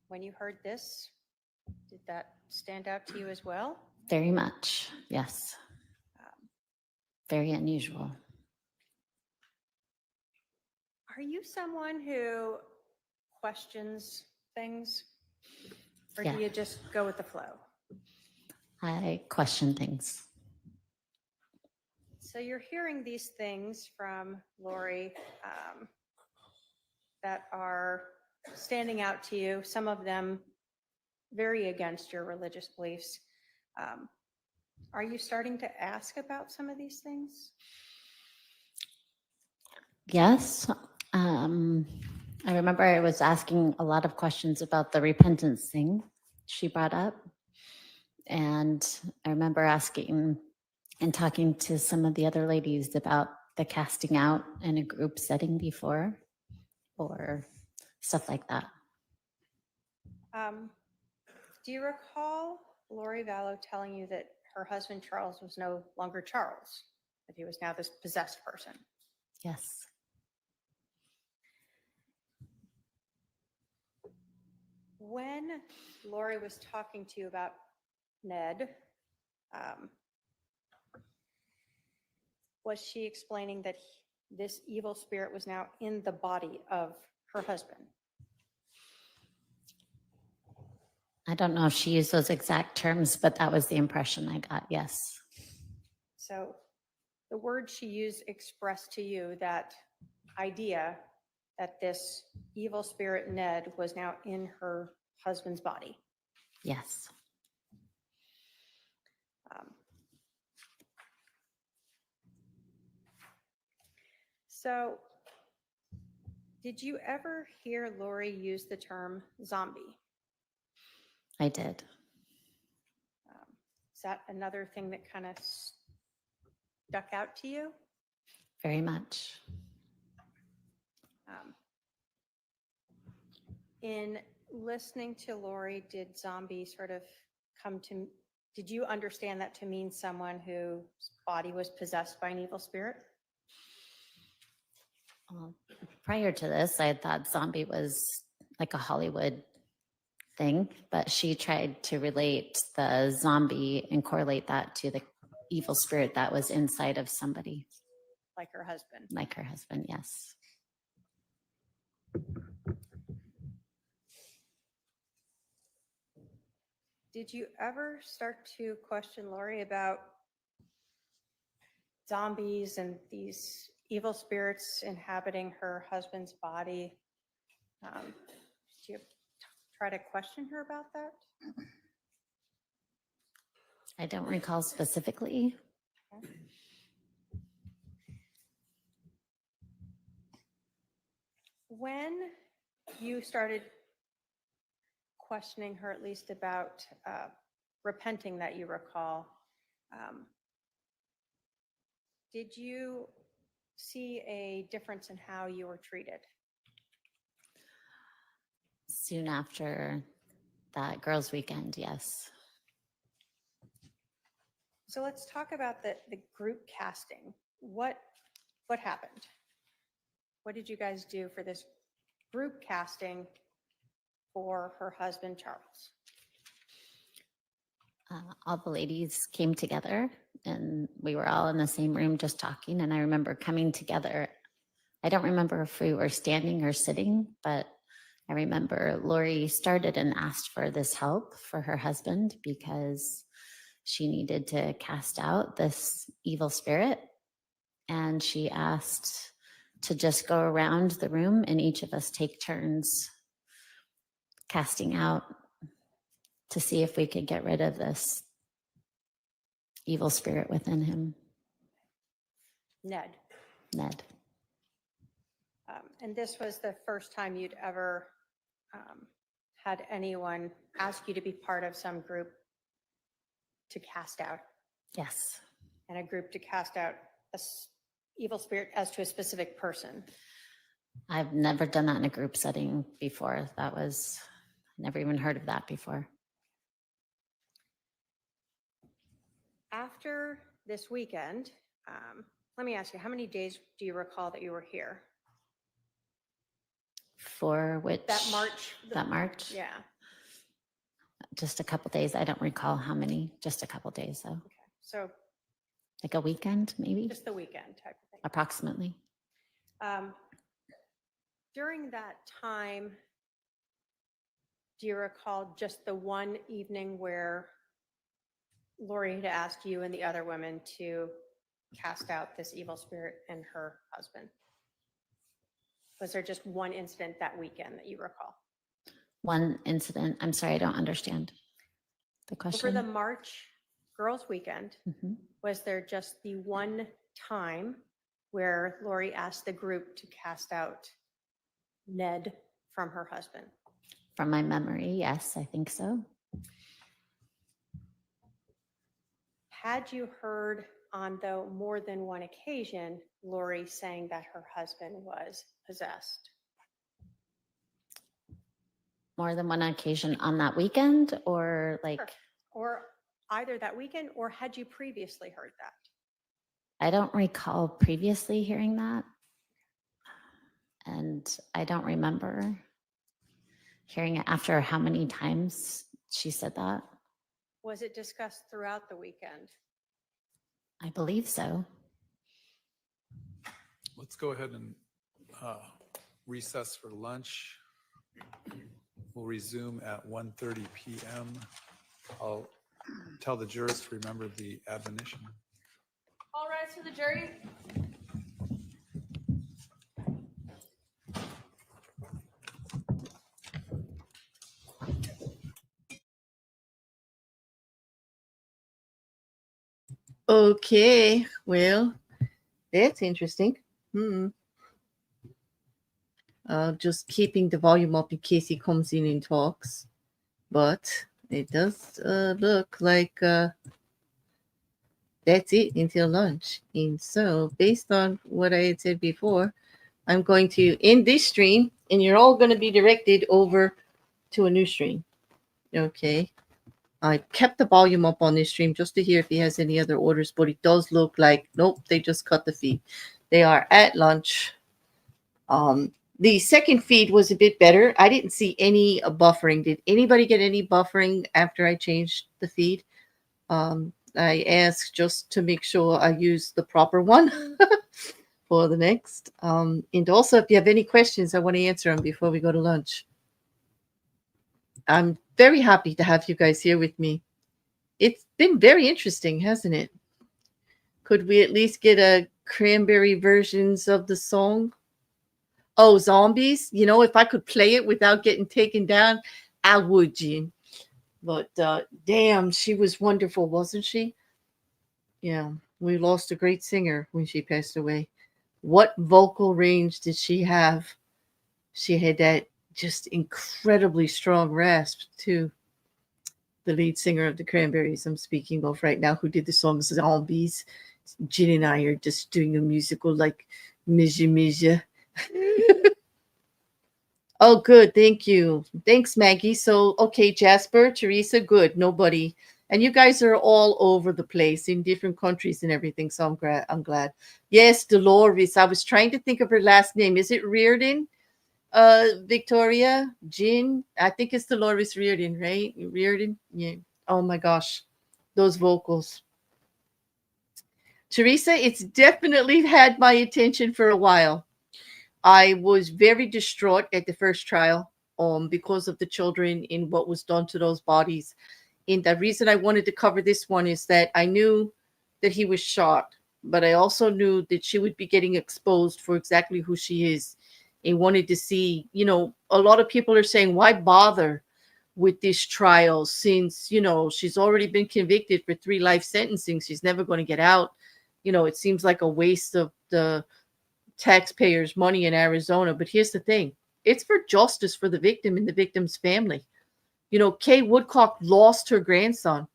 When you heard this, did that stand out to you as well? Very much, yes. Very unusual. Are you someone who questions things? Or Yeah. do you just go with the flow? I question things. So you're hearing these things from Lori that are standing out to you, some of them very against your religious beliefs. Are you starting to ask about some of these things? Yes. I remember I was asking a lot of questions about the repentance thing she brought up. And I remember asking and talking to some of the other ladies about the casting out in a group setting before or stuff like that. Do you recall Lori Vallow telling you that her husband Charles was no longer Charles, that he was now this possessed person? Yes. When Lori was talking to you about Ned, was she explaining that this evil spirit was now in the body of her husband? I don't know if she used those exact terms, but that was the impression I got, yes. So the word she used expressed to you that idea that this evil spirit Ned was now in her husband's body. Yes. So did you ever hear Lori use the term zombie? I did. Is that another thing that kind of stuck out to you? Very much. In listening to Lori, did zombie sort of come to, did you understand that to mean someone whose body was possessed by an evil spirit? Well, prior to this, I thought zombie was like a Hollywood thing, but she tried to relate the zombie and correlate that to the evil spirit that was inside of somebody. Like her husband. Like her husband, yes. Did you ever start to question Lori about zombies and these evil spirits inhabiting her husband's body? Did you try to question her about that? I don't recall specifically. Okay. When you started questioning her, at least about repenting that you recall, Did you see a difference in how you were treated? Soon after that girls' weekend, yes. So let's talk about the group casting. What happened? What did you guys do for this group casting for her husband, Charles? All the ladies came together and we were all in the same room just talking. And I remember coming together. I don't remember if we were standing or sitting, but I remember Lori started and asked for this help for her husband because she needed to cast out this evil spirit. And she asked to just go around the room and each of us take turns casting out to see if we could get rid of this evil spirit within him. Ned. And this was the first time you'd ever had anyone ask you to be part of some group to cast out, Yes. and a group to cast out a evil spirit as to a specific person. I've never done that in a group setting before. Never even heard of that before. After this weekend, let me ask you, how many days do you recall that you were here? For which? That March? That March? Yeah. Just a couple days. I don't recall how many. Just a couple days, though. Okay. So Like a weekend, maybe? just the weekend type of thing. Approximately. During that time, do you recall just the one evening where Lori had asked you and the other women to cast out this evil spirit and her husband? Was there just one incident that weekend that you recall? One incident. I'm sorry, I don't understand the For question. the March girls' weekend, Mhm. was there just the one time where Lori asked the group to cast out Ned from her husband? From my memory, yes, I think so. Had you heard on though more than one occasion Lori saying that her husband was possessed? More than one occasion on that weekend, or like, Sure. Or either that weekend, or had you previously heard that? I don't recall previously hearing that. And I don't remember hearing it after how many times she said that. Was it discussed throughout the weekend? I believe so. Let's go ahead and recess for lunch. We'll resume at 1:30 p.m. I'll tell the jurors to remember the admonition. All rise for the jury. Okay, well, that's interesting. Just keeping the volume up in case he comes in and talks. But it does look like that's it until lunch. And so, based on what I had said before, I'm going to end this stream, and you're all going to be directed over to a new stream. Okay. I kept the volume up on this stream just to hear if he has any other orders, but it does look like, nope, they just cut the feed. They are at lunch. The second feed was a bit better. I didn't see any buffering. Did anybody get any buffering after I changed the feed? I asked just to make sure I use the proper one for the next. And also, if you have any questions, I want to answer them before we go to lunch. I'm very happy to have you guys here with me. It's been very interesting, hasn't it? Could we at least get a cranberry versions of the song? Oh, zombies. You know, if I could play it without getting taken down, I would, Jean. But damn, she was wonderful, wasn't she? Yeah, we lost a great singer when she passed away. What vocal range did she have? She had that just incredibly strong rasp, too. The lead singer of the Cranberries, I'm speaking of right now, who did the song Zombies. Jen and I are just doing a musical like Mija Mija. Oh, good. Thank you. Thanks, Maggie. So, okay, Jasper, Teresa, good. Nobody. And you guys are all over the place in different countries and everything. So I'm glad. Yes, Dolores. I was trying to think of her last name. Is it Reardon? Victoria? Jean? I think it's Dolores Reardon, right? Reardon? Yeah. Oh my gosh. Those vocals. Teresa, it's definitely had my attention for a while. I was very distraught at the first trial because of the children and what was done to those bodies. And the reason I wanted to cover this one is that I knew that he was shot, but I also knew that she would be getting exposed for exactly who she is, and wanted to see, a lot of people are saying, why bother with this trial since, she's already been convicted for 3 life sentencing. She's never going to get out. It seems like a waste of the taxpayers' money in Arizona. But here's the thing. It's for justice for the victim and the victim's family. Kay Woodcock lost her grandson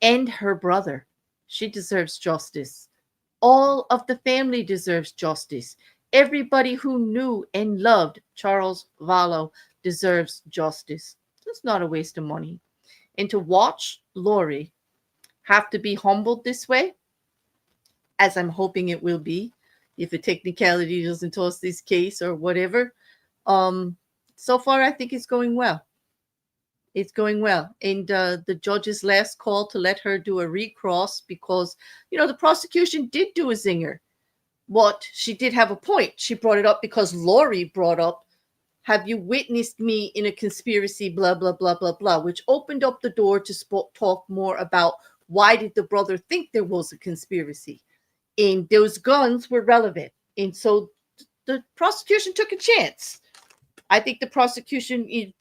and her brother. She deserves justice. All of the family deserves justice. Everybody who knew and loved Charles Vallow deserves justice. It's not a waste of money. And to watch Lori have to be humbled this way, as I'm hoping it will be, if a technicality doesn't toss this case or whatever. So far, I think it's going well. It's going well. And the judge's last call to let her do a recross because, the prosecution did do a zinger. What she did have a point. She brought it up because Lori brought up, have you witnessed me in a conspiracy, blah, blah, blah, blah, blah, which opened up the door to talk more about why did the brother think there was a conspiracy. And those guns were relevant. And so the prosecution took a chance. I think the prosecution is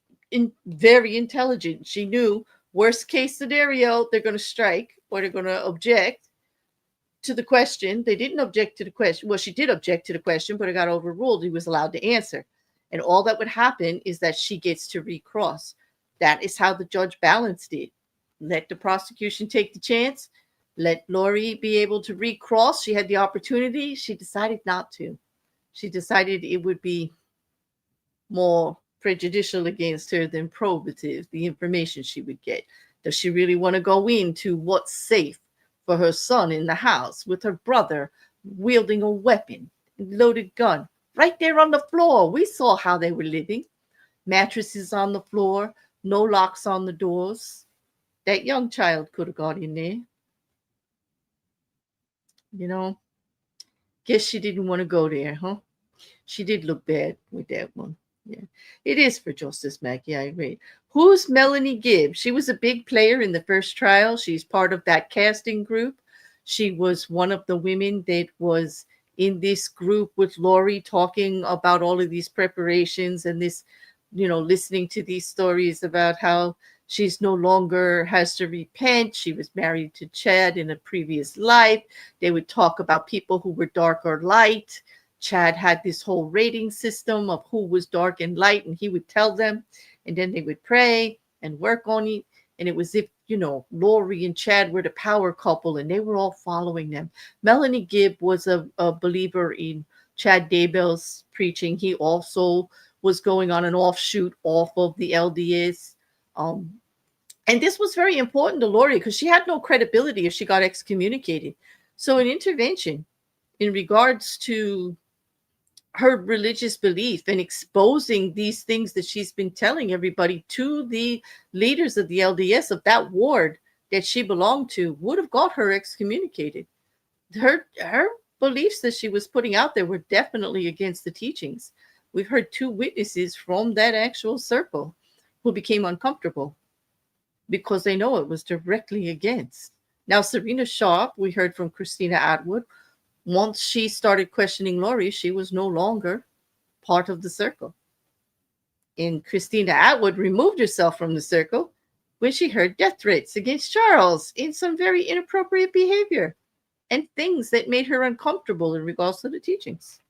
very intelligent. She knew worst case scenario, they're going to strike or they're going to object to the question. They didn't object to the question. Well, she did object to the question, but it got overruled. He was allowed to answer. And all that would happen is that she gets to recross. That is how the judge balanced it. Let the prosecution take the chance. Let Lori be able to recross. She had the opportunity. She decided not to. She decided it would be more prejudicial against her than probative, the information she would get. Does she really want to go into what's safe for her son in the house with her brother wielding a weapon, loaded gun, right there on the floor? We saw how they were living. Mattresses on the floor, no locks on the doors. That young child could have got in there. Guess she didn't want to go there, huh? She did look bad with that one. Yeah, it is for justice, Maggie. I agree. Who's Melanie Gibb? She was a big player in the first trial. She's part of that casting group. She was one of the women that was in this group with Lori talking about all of these preparations and this, listening to these stories about how she's no longer has to repent. She was married to Chad in a previous life. They would talk about people who were dark or light. Chad had this whole rating system of who was dark and light, and he would tell them, and then they would pray and work on it. And it was if, Lori and Chad were the power couple, and they were all following them. Melanie Gibb was a believer in Chad Daybell's preaching. He also was going on an offshoot off of the LDS. And this was very important to Lori because she had no credibility if she got excommunicated. So an intervention in regards to her religious belief and exposing these things that she's been telling everybody to the leaders of the LDS of that ward that she belonged to would have got her excommunicated. Her beliefs that she was putting out there were definitely against the teachings. We've heard 2 witnesses from that actual circle who became uncomfortable because they know it was directly against. Now, Serena Sharp, we heard from Christina Atwood. Once she started questioning Lori, she was no longer part of the circle. And Christina Atwood removed herself from the circle when she heard death threats against Charles in some very inappropriate behavior and things that made her uncomfortable in regards to the teachings.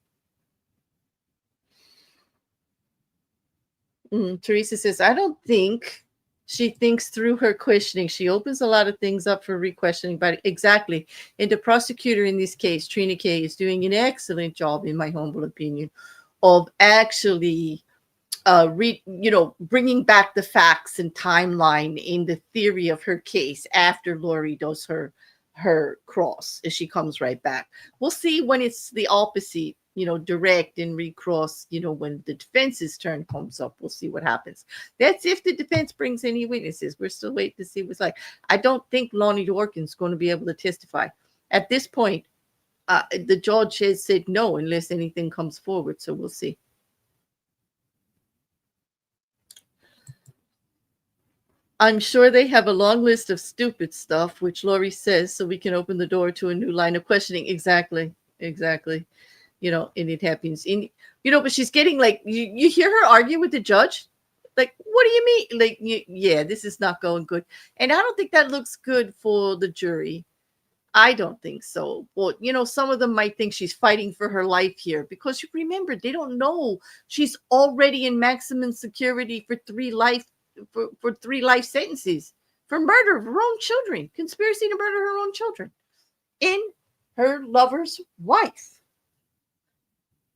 Teresa says, I don't think She thinks through her questioning. She opens a lot of things up for re-questioning, but exactly. And the prosecutor in this case, Treena K, is doing an excellent job, in my humble opinion, of actually bringing back the facts and timeline in the theory of her case after Lori does her cross, as she comes right back. We'll see when it's the opposite, direct and recross, when the defense's turn comes up. We'll see what happens. That's if the defense brings any witnesses. We're still waiting to see what's like. I don't think Lonnie Dworkin's going to be able to testify. At this point, the judge has said no unless anything comes forward, so we'll see. I'm sure they have a long list of stupid stuff, which Lori says, so we can open the door to a new line of questioning. Exactly. And it happens. But she's getting like, you hear her argue with the judge. Like, what do you mean? Like, yeah, this is not going good. And I don't think that looks good for the jury. I don't think so. Well, some of them might think she's fighting for her life here because you remember, they don't know she's already in maximum security for 3 life sentences for murder of her own children, conspiracy to murder her own children, in her lover's wife.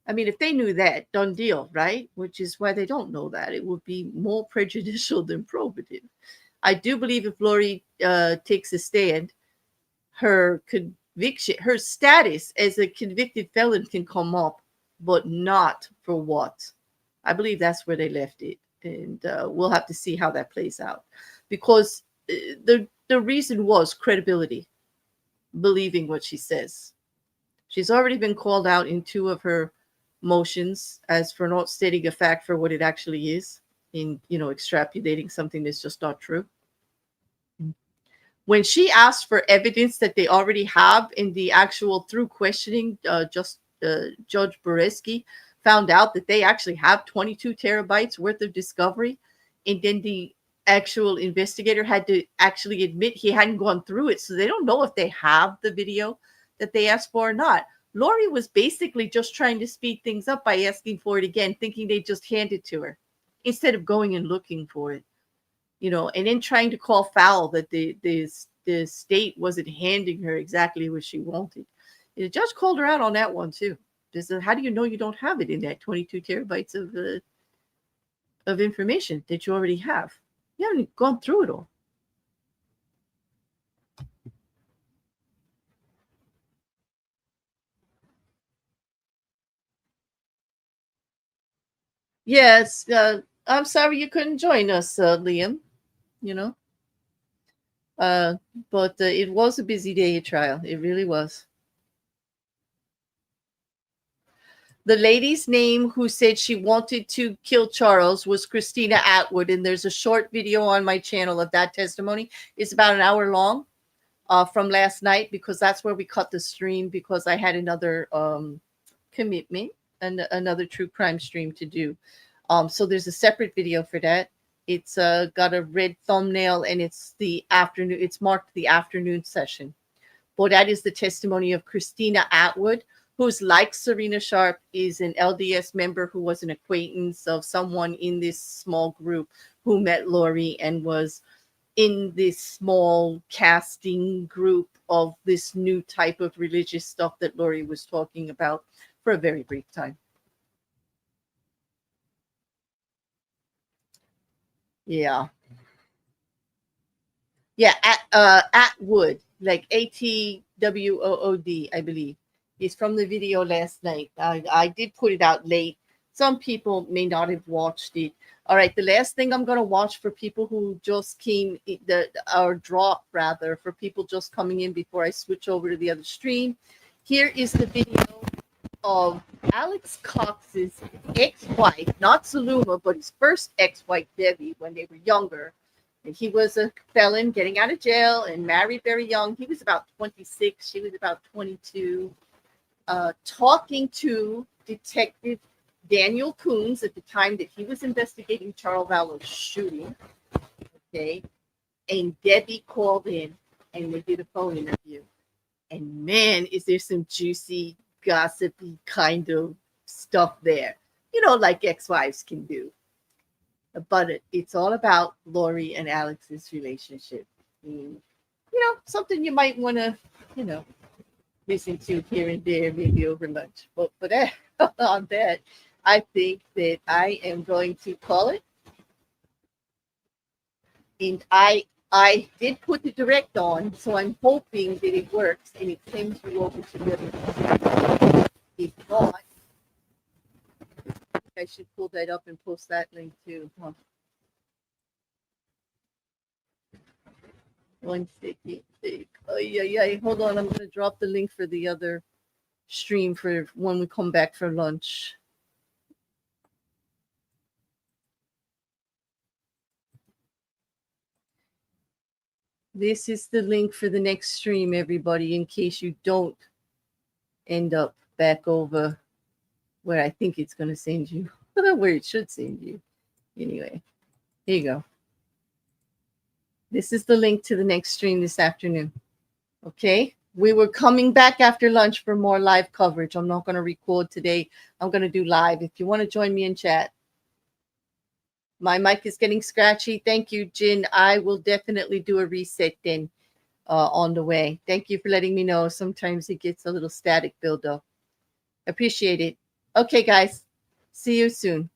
I mean, if they knew that, done deal, right? Which is why they don't know that. It would be more prejudicial than probative. I do believe if Lori takes a stand, her conviction, her status as a convicted felon can come up, but not for what? I believe that's where they left it. And we'll have to see how that plays out, because the reason was credibility, believing what she says. She's already been called out in 2 of her motions as for not stating a fact for what it actually is, in extrapolating something that's just not true. When she asked for evidence that they already have in the actual through questioning, Judge Beressky found out that they actually have 22 terabytes worth of discovery. And then the actual investigator had to actually admit he hadn't gone through it. So they don't know if they have the video that they asked for or not. Lori was basically just trying to speed things up by asking for it again, thinking they'd just hand it to her instead of going and looking for it, and then trying to call foul that the state wasn't handing her exactly what she wanted. The judge called her out on that one too. How do you know you don't have it in that 22 terabytes of information that you already have? You haven't gone through it all. Yes, I'm sorry you couldn't join us, Liam. But it was a busy day at trial. It really was. The lady's name who said she wanted to kill Charles was Christina Atwood, and there's a short video on my channel of that testimony. It's about an hour long from last night, because that's where we cut the stream, because I had another commitment and another true crime stream to do. So there's a separate video for that. It's got a red thumbnail, and it's the afternoon. It's marked the afternoon session. But that is the testimony of Christina Atwood, who's like Serena Sharp, is an LDS member who was an acquaintance of someone in this small group who met Lori and was in this small casting group of this new type of religious stuff that Lori was talking about for a very brief time. Yeah. Yeah, Atwood, like Atwood, I believe. Is from the video last night. I did put it out late. Some people may not have watched it. All right, the last thing I'm going to watch for people who just came, or drop rather, for people just coming in before I switch over to the other stream. Here is the video of Alex Cox's ex-wife, not Saluma, but his first ex-wife, Debbie, when they were younger. And he was a felon getting out of jail and married very young. He was about 26. She was about 22. Talking to Detective Daniel Coons at the time that he was investigating Charles Vallow's shooting. Okay. And Debbie called in and they did a phone interview. And man, is there some juicy, gossipy kind of stuff there. Like ex-wives can do. but it's all about Lori and Alex's relationship. Something you might want to, listen to here and there, maybe over lunch. But for that, on that, I think that I am going to call it. And I did put the direct on, so I'm hoping that it works and it sends you over to the other. If not, I should pull that up and post that link too. Huh? 1 second. Oh yeah. Hold on, I'm gonna drop the link for the other stream for when we come back for lunch. This is the link for the next stream, everybody, in case you don't end up back over where I think it's going to send you, where it should send you. Anyway, here you go. This is the link to the next stream this afternoon. Okay? We were coming back after lunch for more live coverage. I'm not going to record today. I'm going to do live. If you want to join me in chat. My mic is getting scratchy. Thank you, Jin. I will definitely do a reset then on the way. Thank you for letting me know. Sometimes it gets a little static buildup. Appreciate it. Okay, guys. See you soon.